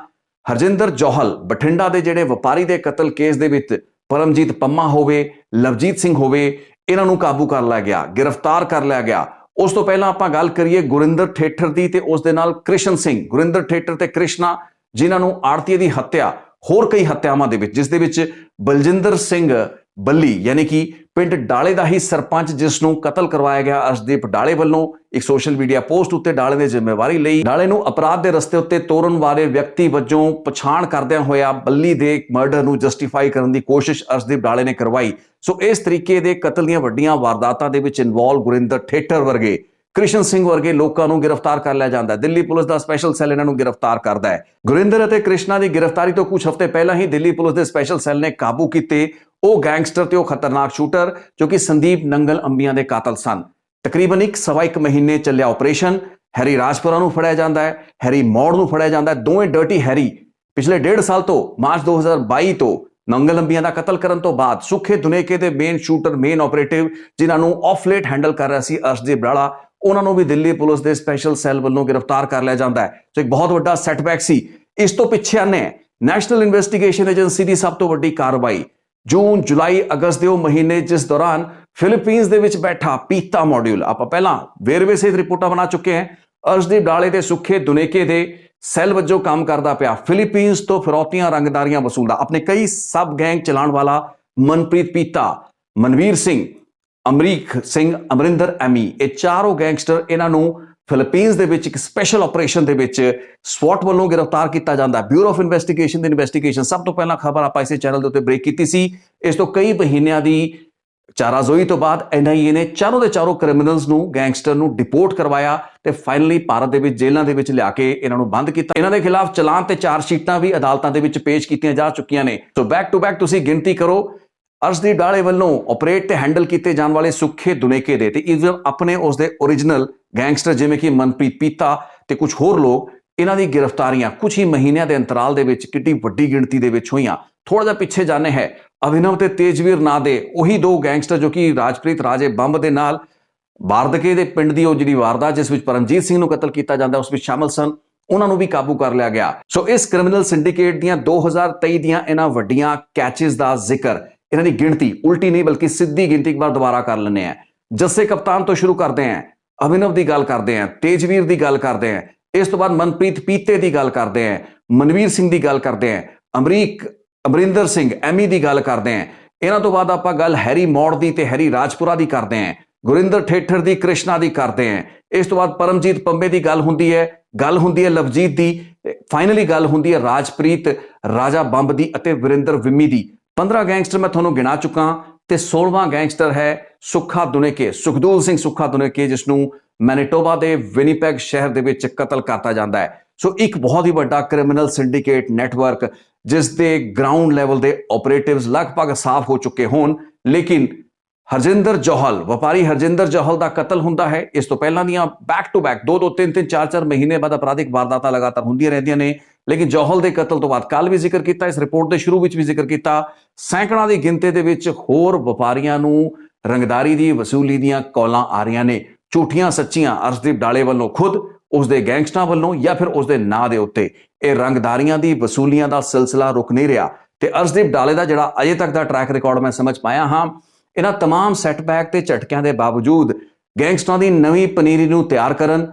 ਹਰਜਿੰਦਰ ਜੋਹਲ, ਬਠਿੰਡਾ ਦੇ ਜਿਹੜੇ ਵਪਾਰੀ ਦੇ ਕਤਲ ਕੇਸ ਦੇ ਵਿੱਚ ਪਰਮਜੀਤ ਪੰਮਾ ਹੋਵੇ, ਲਵਜੀਤ ਸਿੰਘ ਹੋਵੇ, ਇਹਨਾਂ ਨੂੰ ਕਾਬੂ ਕਰ ਲਿਆ ਗਿਆ, ਗ੍ਰਿਫਤਾਰ ਕਰ ਲਿਆ ਗਿਆ। ਉਸ ਤੋਂ ਪਹਿਲਾਂ ਆਪਾਂ ਗੱਲ ਕਰੀਏ ਗੁਰਿੰਦਰ ਠੇਠਰ ਦੀ ਤੇ ਉਸ ਦੇ ਨਾਲ ਕ੍ਰਿਸ਼ਨ ਸਿੰਘ, ਗੁਰਿੰਦਰ ਠੇਠਰ ਤੇ ਕ੍ਰਿਸ਼ਨਾ, ਜਿਨ੍ਹਾਂ ਨੂੰ ਆੜਤੀਏ ਦੀ ਹੱਤਿਆ, ਹੋਰ ਕਈ ਹੱਤਿਆਵਾਂ ਦੇ ਵਿੱਚ, ਜਿਸ ਦੇ ਵਿੱਚ ਬਲਜਿੰਦਰ ਸਿੰਘ ਬੱਲੀ ਯਾਨੀ ਕਿ ਪਿੰਡ ਡਾਲੇ ਦਾ ਹੀ ਸਰਪੰਚ ਜਿਸ ਨੂੰ ਕਤਲ ਕਰਵਾਇਆ ਗਿਆ ਅਰਸ਼ਦੀਪ ਡਾਲੇ ਵੱਲੋਂ, ਇੱਕ ਸੋਸ਼ਲ ਮੀਡੀਆ ਪੋਸਟ ਉੱਤੇ ਡਾਲੇ ਨੇ ਜ਼ਿੰਮੇਵਾਰੀ ਲਈ। ਡਾਲੇ ਨੂੰ ਅਪਰਾਧ ਦੇ ਰਸਤੇ ਉੱਤੇ ਤੋਰਨ ਵਾਲੇ ਵਿਅਕਤੀ ਵਜੋਂ ਪਛਾਣ ਕਰਦਿਆਂ ਹੋਇਆ ਬੱਲੀ ਦੇ ਮਰਡਰ ਨੂੰ ਜਸਟੀਫਾਈ ਕਰਨ ਦੀ ਕੋਸ਼ਿਸ਼ ਅਰਸ਼ਦੀਪ ਡਾਲੇ ਨੇ ਕਰਵਾਈ। ਸੋ ਇਸ ਤਰੀਕੇ ਦੇ ਕਤਲ ਦੀਆਂ ਵੱਡੀਆਂ ਵਾਰਦਾਤਾਂ ਦੇ ਵਿੱਚ ਇਨਵੋਲਵ ਗੁਰਿੰਦਰ ਠੇਠਰ ਵਰਗੇ, ਕ੍ਰਿਸ਼ਨ ਸਿੰਘ ਵਰਗੇ ਲੋਕਾਂ ਨੂੰ ਗ੍ਰਿਫਤਾਰ ਕਰ ਲਿਆ ਜਾਂਦਾ ਹੈ। ਦਿੱਲੀ ਪੁਲਿਸ ਦਾ ਸਪੈਸ਼ਲ ਸੈੱਲ ਇਹਨਾਂ ਨੂੰ ਗ੍ਰਿਫਤਾਰ ਕਰਦਾ ਹੈ। ਗੁਰਿੰਦਰ ਅਤੇ ਕ੍ਰਿਸ਼ਨਾ ਦੀ ਗ੍ਰਿਫਤਾਰੀ ਤੋਂ ਕੁਝ ਹਫ਼ਤੇ ਪਹਿਲਾਂ ਹੀ ਦਿੱਲੀ ਪੁਲਿਸ ਦੇ ਸਪੈਸ਼ਲ ਸੈੱਲ ਨੇ ਕਾਬੂ ਕੀਤੇ ਉਹ ਗੈਂਗਸਟਰ ਤੇ ਉਹ ਖਤਰਨਾਕ ਸ਼ੂਟਰ ਜੋ ਕਿ ਸੰਦੀਪ ਨੰਗਲ ਅੰਬੀਆਂ ਦੇ ਕਾਤਲ ਸਨ। ਤਕਰੀਬਨ 1 ਮਹੀਨੇ ਚੱਲਿਆ ਆਪਰੇਸ਼ਨ। ਹੈਰੀ ਰਾਜਪੁਰਾ ਨੂੰ ਫੜਿਆ ਜਾਂਦਾ ਹੈ, ਹੈਰੀ ਮੌੜ ਨੂੰ ਫੜਿਆ ਜਾਂਦਾ ਹੈ। ਦੋਵੇਂ ਡਰਟੀ ਹੈਰੀ ਪਿਛਲੇ 1.5 ਸਾਲ ਤੋਂ ਮਾਰਚ 2022 ਤੋਂ ਨੰਗਲ ਅੰਬੀਆਂ ਦਾ ਕਤਲ ਕਰਨ ਤੋਂ ਬਾਅਦ ਸੁੱਖੇ ਦੁਨੇਕੇ ਦੇ ਮੇਨ ਸ਼ੂਟਰ, ਮੇਨ ਆਪਰੇਟਿਵ ਜਿਨ੍ਹਾਂ ਨੂੰ ਆਫ ਲੇਟ ਹੈਂਡਲ ਕਰ ਰਿਹਾ ਸੀ ਅਰਸ਼ਦੀਪ ਡਾਲਾ, ਉਹਨਾਂ ਨੂੰ ਵੀ ਦਿੱਲੀ ਪੁਲਿਸ ਦੇ ਸਪੈਸ਼ਲ ਸੈੱਲ ਵੱਲੋਂ ਗ੍ਰਿਫਤਾਰ ਕਰ ਲਿਆ ਜਾਂਦਾ ਹੈ। ਸੋ ਇੱਕ ਬਹੁਤ ਵੱਡਾ ਸੈਟਬੈਕ ਸੀ। ਇਸ ਤੋਂ ਪਿੱਛੇ ਆਨੇ ਨੈਸ਼ਨਲ ਇਨਵੈਸਟੀਗੇਸ਼ਨ ਏਜੰਸੀ ਦੀ ਸਭ ਤੋਂ ਵੱਡੀ ਕਾਰਵਾਈ ਜੂਨ, ਜੁਲਾਈ, ਅਗਸਤ ਦੇ ਉਹ ਮਹੀਨੇ ਜਿਸ ਦੌਰਾਨ ਫਿਲੀਪੀਨਸ ਦੇ ਵਿੱਚ ਬੈਠਾ ਪੀਤਾ ਮੋਡਿਊਲ, ਆਪਾਂ ਪਹਿਲਾਂ ਵੇਰਵੇ ਸਹਿਤ ਰਿਪੋਰਟਾਂ ਬਣਾ ਚੁੱਕੇ ਹਾਂ, ਅਰਸ਼ਦੀਪ ਡਾਲੇ ਦੇ ਸੁੱਖੇ ਦੁਨੇਕੇ ਦੇ ਸੈੱਲ ਵਜੋਂ ਕੰਮ ਕਰਦਾ ਪਿਆ, ਫਿਲੀਪੀਨਸ ਤੋਂ ਫਿਰੌਤੀਆਂ ਰੰਗਦਾਰੀਆਂ ਵਸੂਲਦਾ, ਆਪਣੇ ਕਈ ਸਬ ਗੈਂਗ ਚਲਾਉਣ ਵਾਲਾ ਮਨਪ੍ਰੀਤ ਪੀਤਾ, ਮਨਵੀਰ ਸਿੰਘ, ਅਮਰੀਕ ਸਿੰਘ, ਅਮਰਿੰਦਰ ਐਮੀ, ਇਹ ਚਾਰੋਂ ਗੈਂਗਸਟਰ ਇਹਨਾਂ ਨੂੰ ਫਿਲੀਪੀਨਸ ਦੇ ਵਿੱਚ ਇੱਕ ਸਪੈਸ਼ਲ ਆਪਰੇਸ਼ਨ ਦੇ ਵਿੱਚ ਸਵਾਟ ਵੱਲੋਂ ਗ੍ਰਿਫਤਾਰ ਕੀਤਾ ਜਾਂਦਾ। Bureau of investigation the investigation ਸਭ ਤੋਂ ਪਹਿਲਾਂ ਖਬਰ ਆਪਾਂ ਇਸੇ ਚੈਨਲ ਦੇ ਉੱਤੇ ਬ੍ਰੇਕ ਕੀਤੀ ਸੀ। ਇਸ ਤੋਂ ਕਈ ਮਹੀਨਿਆਂ ਦੀ ਚਾਰਾਜ਼ੋਈ ਤੋਂ ਬਾਅਦ NIA ਨੇ ਚਾਰੋਂ ਦੇ ਚਾਰੋਂ ਕ੍ਰਿਮੀਨਲਸ ਨੂੰ, ਗੈਂਗਸਟਰ ਨੂੰ ਡਿਪੋਰਟ ਕਰਵਾਇਆ ਤੇ ਫਾਈਨਲੀ ਭਾਰਤ ਦੇ ਵਿੱਚ ਜੇਲ੍ਹਾਂ ਦੇ ਵਿੱਚ ਲਿਆ ਕੇ ਇਹਨਾਂ ਨੂੰ ਬੰਦ ਕੀਤਾ। ਇਹਨਾਂ ਦੇ ਖਿਲਾਫ ਚਲਾਨ ਤੇ ਚਾਰਜ ਸ਼ੀਟਾਂ ਵੀ ਅਦਾਲਤਾਂ ਦੇ ਵਿੱਚ ਪੇਸ਼ ਕੀਤੀਆਂ ਜਾ ਚੁੱਕੀਆਂ ਨੇ। ਸੋ ਬੈਕ ਟੂ ਬੈਕ ਤੁਸੀਂ ਗਿਣਤੀ ਕਰੋ ਅਰਸ਼ਦੀਪ ਡਾਲੇ ਵੱਲੋਂ ਆਪਰੇਟ ਤੇ ਹੈਂਡਲ ਕੀਤੇ ਜਾਣ ਵਾਲੇ ਸੁੱਖੇ ਦੁਨੇਕੇ ਦੇ ਤੇ ਇਵਨ ਆਪਣੇ ਉਸ ਦੇ ਓਰੀਜਨਲ ਗੈਂਗਸਟਰ ਜਿਵੇਂ ਕਿ ਮਨਪ੍ਰੀਤ ਪੀਤਾ ਤੇ ਕੁਝ ਹੋਰ ਲੋਕ, ਇਹਨਾਂ ਦੀ ਗ੍ਰਿਫਤਾਰੀਆਂ ਕੁਝ ਹੀ ਮਹੀਨਿਆਂ ਦੇ ਅੰਤਰਾਲ ਦੇ ਵਿੱਚ ਕਿੰਨੀ ਵੱਡੀ ਗਿਣਤੀ ਦੇ ਵਿੱਚ ਹੋਈਆਂ। ਥੋੜਾ ਜਿਹਾ ਪਿੱਛੇ ਜਾਣੇ ਹੈ, ਅਭਿਨਵ ਤੇ ਤੇਜਵੀਰ ਨਾਂ ਦੇ ਉਹੀ ਦੋ ਗੈਂਗਸਟਰ ਜੋ ਕਿ ਰਾਜਪ੍ਰੀਤ ਰਾਜੇ ਬੰਬ ਦੇ ਨਾਲ ਬਾਰਦਕੇ ਦੇ ਪਿੰਡ ਦੀ ਉਹ ਜਿਹੜੀ ਵਾਰਦਾਤ ਜਿਸ ਵਿੱਚ ਪਰਮਜੀਤ ਸਿੰਘ ਨੂੰ ਕਤਲ ਕੀਤਾ ਜਾਂਦਾ ਉਸ ਵਿੱਚ ਸ਼ਾਮਲ ਸਨ, ਉਹਨਾਂ ਨੂੰ ਵੀ ਕਾਬੂ ਕਰ ਲਿਆ ਗਿਆ। ਸੋ ਇਸ ਕ੍ਰਿਮੀਨਲ ਸਿੰਡੀਕੇਟ ਦੀਆਂ 2023 ਦੀਆਂ ਇਹਨਾਂ ਵੱਡੀਆਂ ਕੈਚੇਸ ਦਾ ਜ਼ਿਕਰ, ਇਹਨਾਂ ਦੀ ਗਿਣਤੀ ਉਲਟੀ ਨਹੀਂ ਬਲਕਿ ਸਿੱਧੀ ਗਿਣਤੀ ਇੱਕ ਵਾਰ ਦੁਬਾਰਾ ਕਰ ਲੈਂਦੇ ਆ। ਜੱਸੇ ਕਪਤਾਨ ਤੋਂ ਸ਼ੁਰੂ ਕਰਦੇ ਹਾਂ, ਅਭਿਨਵ ਦੀ ਗੱਲ ਕਰਦੇ ਹਾਂ, ਤੇਜਵੀਰ ਦੀ ਗੱਲ ਕਰਦੇ ਹਾਂ, ਇਸ ਤੋਂ ਬਾਅਦ ਮਨਪ੍ਰੀਤ ਪੀਤੇ ਦੀ ਗੱਲ ਕਰਦੇ ਹਾਂ, ਮਨਵੀਰ ਸਿੰਘ ਦੀ ਗੱਲ ਕਰਦੇ ਹਾਂ, ਅਮਰਿੰਦਰ ਸਿੰਘ ਐਮੀ ਦੀ ਗੱਲ ਕਰਦੇ ਹਾਂ। ਇਹਨਾਂ ਤੋਂ ਬਾਅਦ ਆਪਾਂ ਗੱਲ ਹੈਰੀ ਮੌੜ ਦੀ ਤੇ ਹੈਰੀ ਰਾਜਪੁਰਾ ਦੀ ਕਰਦੇ ਹਾਂ, ਗੁਰਿੰਦਰ ਠੇਠਰ ਦੀ, ਕ੍ਰਿਸ਼ਨਾ ਦੀ ਕਰਦੇ ਹਾਂ। ਇਸ ਤੋਂ ਬਾਅਦ ਪਰਮਜੀਤ ਪੰਬੇ ਦੀ ਗੱਲ ਹੁੰਦੀ ਹੈ ਲਵਜੀਤ ਦੀ, ਫਾਈਨਲੀ ਗੱਲ ਹੁੰਦੀ ਹੈ ਰਾਜਪ੍ਰੀਤ ਰਾਜਾ ਬੰਬ ਦੀ ਅਤੇ ਵਿਰਿੰਦਰ ਵਿੰਮੀ ਦੀ। 15 ਗੈਂਗਸਟਰ ਮੈਂ ਤੁਹਾਨੂੰ ਗਿਣਾ ਚੁੱਕਾ ਤੇ 16ਵਾਂ ਗੈਂਗਸਟਰ ਹੈ ਸੁੱਖਾ ਦੁਨੇਕੇ, ਸੁਖਦੂਲ ਸਿੰਘ ਸੁੱਖਾ ਦੁਨੇਕੇ, ਜਿਸ ਨੂੰ ਮੈਨੀਟੋਬਾ ਦੇ ਵਿਨੀਪੈਗ ਸ਼ਹਿਰ ਦੇ ਵਿੱਚ ਕਤਲ ਕਰਤਾ ਜਾਂਦਾ ਹੈ। ਸੋ ਇੱਕ ਬਹੁਤ ਹੀ ਵੱਡਾ ਕ੍ਰਿਮੀਨਲ ਸਿੰਡੀਕੇਟ ਨੈਟਵਰਕ ਜਿਸ ਦੇ ਗਰਾਊਂਡ ਲੈਵਲ ਦੇ ਆਪਰੇਟਿਵਸ ਲਗਭਗ ਸਾਫ਼ ਹੋ ਚੁੱਕੇ ਹੋਣ, ਲੇਕਿਨ ਹਰਜਿੰਦਰ ਜੌਹਲ, ਵਪਾਰੀ ਹਰਜਿੰਦਰ ਜੌਹਲ ਦਾ ਕਤਲ ਹੁੰਦਾ ਹੈ। ਇਸ ਤੋਂ ਪਹਿਲਾਂ ਦੀਆਂ ਬੈਕ ਟੂ ਬੈਕ 2-2 3-3 4-4 ਮਹੀਨੇ ਬਾਅਦ ਅਪਰਾਧਿਕ ਵਾਰਦਾਤਾਂ ਲਗਾਤਾਰ ਹੁੰਦੀਆਂ ਰਹਿੰਦੀਆਂ ਨੇ, ਲੇਕਿਨ ਜੌਹਲ ਦੇ ਕਤਲ ਤੋਂ ਬਾਅਦ ਕੱਲ ਵੀ ਜ਼ਿਕਰ ਕੀਤਾ, ਇਸ ਰਿਪੋਰਟ ਦੇ ਸ਼ੁਰੂ ਵਿੱਚ ਵੀ ਜ਼ਿਕਰ ਕੀਤਾ, ਸੈਂਕੜਾਂ ਦੀ ਗਿਣਤੀ ਦੇ ਵਿੱਚ ਹੋਰ ਵਪਾਰੀਆਂ ਨੂੰ ਰੰਗਦਾਰੀ ਦੀ ਵਸੂਲੀ ਦੀਆਂ ਕਾਲਾਂ ਆ ਰਹੀਆਂ ਨੇ, ਝੂਠੀਆਂ ਸੱਚੀਆਂ, ਅਰਸ਼ਦੀਪ ਡਾਲੇ ਵੱਲੋਂ ਖੁਦ, ਉਸ ਦੇ ਗੈਂਗਸਟਰਾਂ ਵੱਲੋਂ ਜਾਂ ਫਿਰ ਉਸ ਦੇ ਨਾਂ ਦੇ ਉੱਤੇ। ਇਹ ਰੰਗਦਾਰੀਆਂ ਦੀ ਵਸੂਲੀਆਂ ਦਾ ਸਿਲਸਿਲਾ ਰੁਕ ਨਹੀਂ ਰਿਹਾ ਤੇ ਅਰਸ਼ਦੀਪ ਡਾਲੇ ਦਾ ਜਿਹੜਾ ਅਜੇ ਤੱਕ ਦਾ ਟਰੈਕ ਰਿਕਾਰਡ ਮੈਂ ਸਮਝ ਪਾਇਆ ਹਾਂ, ਇਹਨਾਂ तमाम ਸੈਟਬੈਕ ਤੇ ਝਟਕਿਆਂ ਦੇ ਬਾਵਜੂਦ ਗੈਂਗਸਟਰਾਂ ਦੀ ਨਵੀਂ ਪਨੀਰੀ ਨੂੰ ਤਿਆਰ ਕਰਨ,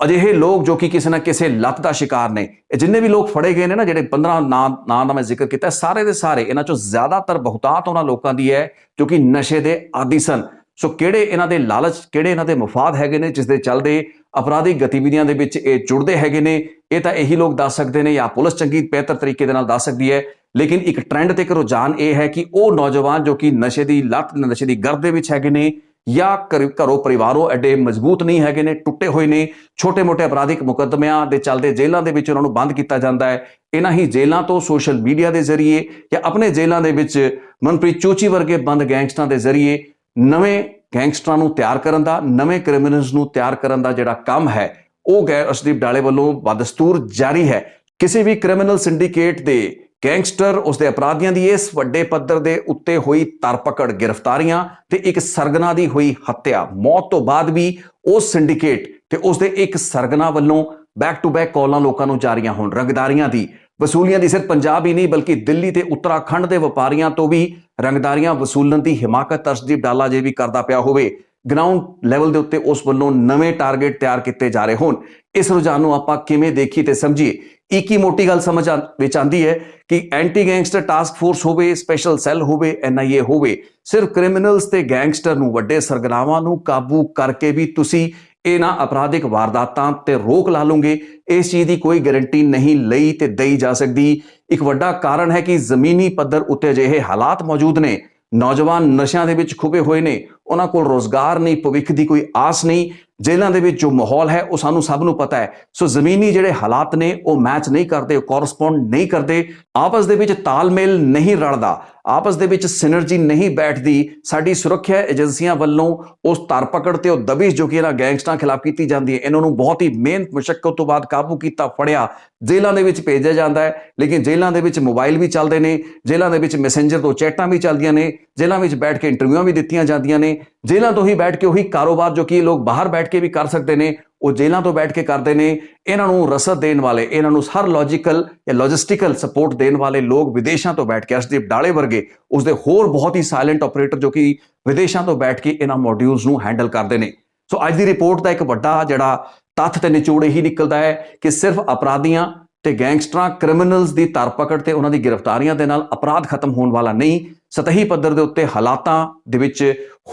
ਅਜਿਹੇ ਲੋਕ ਜੋ ਕਿ ਕਿਸੇ ਨਾ ਕਿਸੇ ਲੱਤ ਦਾ ਸ਼ਿਕਾਰ ਨੇ, ਇਹ ਜਿੰਨੇ ਵੀ ਲੋਕ ਫੜੇ ਗਏ ਨੇ ਨਾ, ਜਿਹੜੇ 15 ਨਾਂ ਦਾ ਮੈਂ ਜ਼ਿਕਰ ਕੀਤਾ, ਸਾਰੇ ਦੇ ਸਾਰੇ ਇਹਨਾਂ ਚੋਂ ਜ਼ਿਆਦਾਤਰ ਬਹੁਤਾਤ ਉਹਨਾਂ ਲੋਕਾਂ ਦੀ ਹੈ ਜੋ ਕਿ ਨਸ਼ੇ ਦੇ ਆਦੀ ਸਨ। ਸੋ ਕਿਹੜੇ ਇਹਨਾਂ ਦੇ ਲਾਲਚ, ਕਿਹੜੇ ਇਹਨਾਂ ਦੇ ਮਫਾਦ ਹੈਗੇ ਨੇ ਜਿਸ ਦੇ ਚੱਲਦੇ ਅਪਰਾਧਿਕ ਗਤੀਵਿਧੀਆਂ ਦੇ ਵਿੱਚ ਇਹ ਜੁੜਦੇ ਹੈਗੇ ਨੇ, ਇਹ ਤਾਂ ਇਹੀ ਲੋਕ ਦੱਸ ਸਕਦੇ ਨੇ ਜਾਂ ਪੁਲਿਸ ਚੰਗੀ ਬਿਹਤਰ ਤਰੀਕੇ ਦੇ ਨਾਲ ਦੱਸ ਸਕਦੀ ਹੈ। ਲੇਕਿਨ ਇੱਕ ਟ੍ਰੈਂਡ ਤੇ ਇੱਕ ਰੁਝਾਨ ਇਹ ਹੈ ਕਿ ਉਹ ਨੌਜਵਾਨ ਜੋ ਕਿ ਨਸ਼ੇ ਦੀ ਲੱਤ, ਨਸ਼ੇ ਦੀ ਗਰਦ ਦੇ ਵਿੱਚ ਹੈਗੇ ਨੇ ਜਾਂ ਘਰੋਂ ਪਰਿਵਾਰੋਂ ਐਡੇ ਮਜ਼ਬੂਤ ਨਹੀਂ ਹੈਗੇ ਨੇ, ਟੁੱਟੇ ਹੋਏ ਨੇ, ਛੋਟੇ-ਮੋਟੇ ਅਪਰਾਧਿਕ ਮੁਕੱਦਮਿਆਂ ਦੇ ਚੱਲਦੇ ਜੇਲ੍ਹਾਂ ਦੇ ਵਿੱਚ ਉਹਨਾਂ ਨੂੰ ਬੰਦ ਕੀਤਾ ਜਾਂਦਾ ਹੈ। ਇਹਨਾਂ ਹੀ ਜੇਲ੍ਹਾਂ ਤੋਂ ਸੋਸ਼ਲ ਮੀਡੀਆ ਦੇ ਜ਼ਰੀਏ ਜਾਂ ਆਪਣੇ ਜੇਲ੍ਹਾਂ ਦੇ ਵਿੱਚ ਮਨਪ੍ਰੀਤ ਚੂਚੀ ਵਰਗੇ ਬੰਦ ਗੈਂਗਸਟਰਾਂ ਦੇ ਜ਼ਰੀਏ ਨਵੇਂ ਗੈਂਗਸਟਰਾਂ ਨੂੰ ਤਿਆਰ ਕਰਨ ਦਾ, ਨਵੇਂ ਕ੍ਰਿਮੀਨਲਸ ਨੂੰ ਤਿਆਰ ਕਰਨ ਦਾ ਜਿਹੜਾ ਕੰਮ ਹੈ ਉਹ ਅਰਸ਼ਦੀਪ ਡਾਲੇ ਵੱਲੋਂ ਬਦਸਤੂਰ ਜਾਰੀ ਹੈ। ਕਿਸੇ ਵੀ ਕ੍ਰਿਮੀਨਲ ਸਿੰਡੀਕੇਟ ਦੇ ਗੈਂਗਸਟਰ, ਉਸ ਦੇ ਅਪਰਾਧੀਆਂ ਦੀ ਇਸ ਵੱਡੇ ਪੱਧਰ ਦੇ ਉੱਤੇ ਹੋਈ ਧਰਪਕੜ, ਗ੍ਰਿਫਤਾਰੀਆਂ ਤੇ ਇੱਕ ਸਰਗਨਾ ਦੀ ਹੋਈ ਹੱਤਿਆ, ਮੌਤ ਤੋਂ ਬਾਅਦ ਵੀ ਉਸ ਸਿੰਡੀਕੇਟ ਤੇ ਉਸ ਦੇ ਇੱਕ ਸਰਗਨਾ ਵੱਲੋਂ ਬੈਕ ਟੂ ਬੈਕ ਕਾਲਾਂ ਲੋਕਾਂ ਨੂੰ ਜਾਰੀਆਂ ਹੋਣ, ਰੰਗਦਾਰੀਆਂ ਦੀ ਵਸੂਲੀਆਂ ਦੀ। ਸਿਰਫ ਪੰਜਾਬ ਹੀ ਨਹੀਂ ਬਲਕਿ ਦਿੱਲੀ ਤੇ ਉੱਤਰਾਖੰਡ ਦੇ ਵਪਾਰੀਆਂ ਤੋਂ ਵੀ ਰੰਗਦਾਰੀਆਂ ਵਸੂਲਣ ਦੀ ਹਿਮਾਕਤ ਅਰਸ਼ਦੀਪ ਡਾਲਾ ਜੇ ਵੀ ਕਰਦਾ ਪਿਆ ਹੋਵੇ, ਗਰਾਊਂਡ ਲੈਵਲ ਦੇ ਉੱਤੇ ਉਸ ਵੱਲੋਂ ਨਵੇਂ ਟਾਰਗੇਟ ਤਿਆਰ ਕੀਤੇ ਜਾ ਰਹੇ ਹੋਣ। ਇਸ ਰੁਝਾਨ ਨੂੰ ਆਪਾਂ ਕਿਵੇਂ ਦੇਖੀ ਤੇ ਸਮਝੀਏ? ਇੱਕ ਹੀ ਮੋਟੀ ਗੱਲ ਸਮਝ ਵਿੱਚ ਆਉਂਦੀ ਹੈ ਕਿ ਐਂਟੀ ਗੈਂਗਸਟਰ ਟਾਸਕ ਫੋਰਸ ਹੋਵੇ, ਸਪੈਸ਼ਲ ਸੈੱਲ ਹੋਵੇ, NIA ਹੋਵੇ, ਸਿਰਫ ਕ੍ਰਿਮੀਨਲਸ ਤੇ ਗੈਂਗਸਟਰ ਨੂੰ, ਵੱਡੇ ਸਰਗਨਾਵਾਂ ਨੂੰ ਕਾਬੂ ਕਰਕੇ ਵੀ ਤੁਸੀਂ ਇਹਨਾਂ ਅਪਰਾਧਿਕ ਵਾਰਦਾਤਾਂ ਤੇ ਰੋਕ ਲਾ ਲਓਗੇ, ਇਸ ਚੀਜ਼ ਦੀ ਕੋਈ ਗਾਰੰਟੀ ਨਹੀਂ ਲਈ ਤੇ ਦਈ ਜਾ ਸਕਦੀ। ਇੱਕ ਵੱਡਾ ਕਾਰਨ ਹੈ ਕਿ ਜ਼ਮੀਨੀ ਪੱਧਰ ਉੱਤੇ ਅਜਿਹੇ ਹਾਲਾਤ ਮੌਜੂਦ ਨੇ, ਨੌਜਵਾਨ ਨਸ਼ਿਆਂ ਦੇ ਵਿੱਚ ਖੁਬੇ ਹੋਏ ਨੇ, ਉਹਨਾਂ ਕੋਲ ਰੋਜ਼ਗਾਰ ਨਹੀਂ, ਭਵਿੱਖ ਦੀ ਕੋਈ ਆਸ ਨਹੀਂ, ਜੇਲ੍ਹਾਂ ਦੇ ਵਿੱਚ ਜੋ ਮਾਹੌਲ ਹੈ ਉਹ ਸਾਨੂੰ ਸਭ ਨੂੰ ਪਤਾ ਹੈ। ਸੋ ਜ਼ਮੀਨੀ ਜਿਹੜੇ ਹਾਲਾਤ ਨੇ ਉਹ ਮੈਚ ਨਹੀਂ ਕਰਦੇ, ਉਹ ਕੋਰਸਪੌਂਡ ਨਹੀਂ ਕਰਦੇ, ਆਪਸ ਦੇ ਵਿੱਚ ਤਾਲਮੇਲ ਨਹੀਂ ਰਲਦਾ, ਆਪਸ ਦੇ ਵਿੱਚ ਸਿਨਰਜੀ ਨਹੀਂ ਬੈਠਦੀ। ਸਾਡੀ ਸੁਰੱਖਿਆ ਏਜੰਸੀਆਂ ਵੱਲੋਂ ਉਸ ਧਰਪਕੜ ਤੇ ਉਹ ਦਬਿਸ਼ ਜੋ ਕਿ ਇਹਨਾਂ ਗੈਂਗਸਟਰਾਂ ਖਿਲਾਫ ਕੀਤੀ ਜਾਂਦੀ ਹੈ, ਇਹਨਾਂ ਨੂੰ ਬਹੁਤ ਹੀ ਮਿਹਨਤ ਮੁਸ਼ੱਕਤ ਤੋਂ ਬਾਅਦ ਕਾਬੂ ਕੀਤਾ, ਫੜਿਆ, ਜੇਲ੍ਹਾਂ ਦੇ ਵਿੱਚ ਭੇਜਿਆ ਜਾਂਦਾ ਹੈ। ਲੇਕਿਨ ਜੇਲ੍ਹਾਂ ਦੇ ਵਿੱਚ ਮੋਬਾਈਲ ਵੀ ਚੱਲਦੇ ਨੇ, ਜੇਲ੍ਹਾਂ ਦੇ ਵਿੱਚ ਮੈਸੇਂਜਰ ਤੋਂ ਚੈਟਾਂ ਵੀ ਚੱਲਦੀਆਂ ਨੇ, ਜੇਲ੍ਹਾਂ ਵਿੱਚ ਬੈਠ ਕੇ ਇੰਟਰਵਿਊਆਂ ਵੀ ਦਿੱਤੀਆਂ ਜਾਂਦੀਆਂ ਨੇ, ਜੇਲ੍ਹਾਂ ਤੋਂ ਹੀ ਬੈਠ ਕੇ ਉਹੀ ਕਾਰੋਬਾਰ ਜੋ ਕਿ ਲੋਕ ਬਾਹਰ ਬੈਠ ਕੇ ਵੀ ਕਰ ਸਕਦੇ ਨੇ ਉਹ ਜੇਲ੍ਹਾਂ ਤੋਂ ਬੈਠ ਕੇ ਕਰਦੇ ਨੇ। ਇਹਨਾਂ ਨੂੰ ਰਸਦ ਦੇਣ ਵਾਲੇ, ਇਹਨਾਂ ਨੂੰ ਹਰ ਲੌਜੀਕਲ ਜਾਂ ਲੌਜਿਸਟਿਕਲ ਸਪੋਰਟ ਦੇਣ ਵਾਲੇ ਲੋਕ ਵਿਦੇਸ਼ਾਂ ਤੋਂ ਬੈਠ ਕੇ, ਅਰਸ਼ਦੀਪ ਡਾਲੇ ਵਰਗੇ ਉਸਦੇ ਹੋਰ ਬਹੁਤ ਹੀ ਸਾਇਲੈਂਟ ਆਪਰੇਟਰ ਜੋ ਕਿ ਵਿਦੇਸ਼ਾਂ ਤੋਂ ਬੈਠ ਕੇ ਇਹਨਾਂ ਮੋਡਿਊਲਸ ਨੂੰ ਹੈਂਡਲ ਕਰਦੇ ਨੇ। ਸੋ ਅੱਜ ਦੀ ਰਿਪੋਰਟ ਦਾ ਇੱਕ ਵੱਡਾ ਜਿਹੜਾ ਤੱਥ ਤੇ ਨਿਚੋੜ ਇਹੀ ਨਿਕਲਦਾ ਹੈ ਕਿ ਸਿਰਫ ਅਪਰਾਧੀਆਂ ਤੇ ਗੈਂਗਸਟਰਾਂ, ਕ੍ਰਿਮੀਨਲਸ ਦੀ ਧਰਪਕੜ ਤੇ ਉਹਨਾਂ ਦੀ ਗ੍ਰਿਫਤਾਰੀਆਂ ਦੇ ਨਾਲ ਅਪਰਾਧ ਖਤਮ ਹੋਣ ਵਾਲਾ ਨਹੀਂ। ਸਤਹੀ ਪੱਧਰ ਦੇ ਉੱਤੇ ਹਾਲਾਤਾਂ ਦੇ ਵਿੱਚ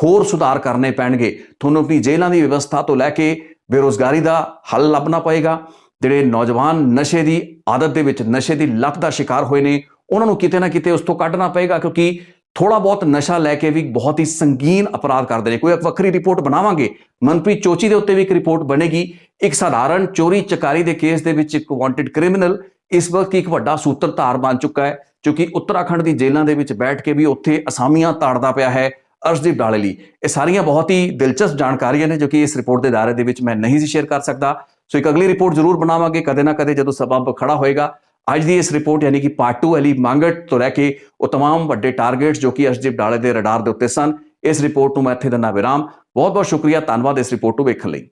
ਹੋਰ ਸੁਧਾਰ ਕਰਨੇ ਪੈਣਗੇ। ਤੁਹਾਨੂੰ ਆਪਣੀ ਜੇਲ੍ਹਾਂ ਦੀ ਵਿਵਸਥਾ ਤੋਂ ਲੈ ਕੇ ਬੇਰੁਜ਼ਗਾਰੀ ਦਾ ਹੱਲ ਲੱਭਣਾ ਪਏਗਾ। ਜਿਹੜੇ ਨੌਜਵਾਨ ਨਸ਼ੇ ਦੀ ਆਦਤ ਦੇ ਵਿੱਚ, ਨਸ਼ੇ ਦੀ ਲੱਤ ਦਾ ਸ਼ਿਕਾਰ ਹੋਏ ਨੇ, ਉਹਨਾਂ ਨੂੰ ਕਿਤੇ ਨਾ ਕਿਤੇ ਉਸ ਤੋਂ ਕੱਢਣਾ ਪਏਗਾ, ਕਿਉਂਕਿ ਥੋੜਾ ਬਹੁਤ ਨਸ਼ਾ ਲੈ ਕੇ ਵੀ ਬਹੁਤ ਹੀ ਸੰਗੀਨ ਅਪਰਾਧ ਕਰਦੇ ਨੇ। ਕੋਈ ਇੱਕ ਵੱਖਰੀ ਰਿਪੋਰਟ ਬਣਾਵਾਂਗੇ। ਮਨਪ੍ਰੀਤ ਚੋਚੀ ਦੇ ਉੱਤੇ ਵੀ ਇੱਕ ਰਿਪੋਰਟ ਬਣੇਗੀ। ਇੱਕ ਸਾਧਾਰਨ ਚੋਰੀ ਚਕਾਰੀ ਦੇ ਕੇਸ ਦੇ ਵਿੱਚ ਇੱਕ ਵਾਂਟਡ ਕ੍ਰਿਮੀਨਲ ਇਸ ਵਕਤ ਇੱਕ ਵੱਡਾ ਸੂਤਰਧਾਰ ਬਣ ਚੁੱਕਾ ਹੈ, ਜੋ ਕਿ ਉੱਤਰਾਖੰਡ ਦੀ ਜੇਲ੍ਹਾਂ ਦੇ ਵਿੱਚ ਬੈਠ ਕੇ ਵੀ ਉੱਥੇ ਅਸਾਮੀਆਂ ਤਾੜਦਾ ਪਿਆ ਹੈ ਅਰਸ਼ਦੀਪ ਡਾਲੇ ਲਈ। ਇਹ ਸਾਰੀਆਂ ਬਹੁਤ ਹੀ ਦਿਲਚਸਪ ਜਾਣਕਾਰੀਆਂ ਨੇ ਜੋ ਕਿ ਇਸ ਰਿਪੋਰਟ ਦੇ ਦਾਇਰੇ ਦੇ ਵਿੱਚ ਮੈਂ ਨਹੀਂ ਸੀ ਸ਼ੇਅਰ ਕਰ ਸਕਦਾ। ਸੋ ਇੱਕ ਅਗਲੀ ਰਿਪੋਰਟ ਜ਼ਰੂਰ ਬਣਾਵਾਂਗੇ ਕਦੇ ਨਾ ਕਦੇ ਜਦੋਂ ਸਬਬ ਖੜਾ ਹੋਏਗਾ। ਅੱਜ ਦੀ ਇਸ ਰਿਪੋਰਟ ਯਾਨੀ ਕਿ ਪਾਰਟ 2 ਅਲੀ ਮੰਗਟ ਤੋਂ ਲੈ ਕੇ ਉਹ तमाम ਵੱਡੇ ਟਾਰਗੇਟਸ ਜੋ ਕਿ ਅਰਸ਼ਦੀਪ ਡਾਲੇ ਦੇ ਰਡਾਰ ਦੇ ਉੱਤੇ ਸਨ, ਇਸ ਰਿਪੋਰਟ ਨੂੰ ਮੈਂ ਇੱਥੇ ਦਿੰਦਾ ਵਿਰਾਮ। ਬਹੁਤ ਬਹੁਤ ਸ਼ੁਕਰੀਆ, ਧੰਨਵਾਦ ਇਸ ਰਿਪੋਰਟ ਨੂੰ ਵੇਖਣ ਲਈ।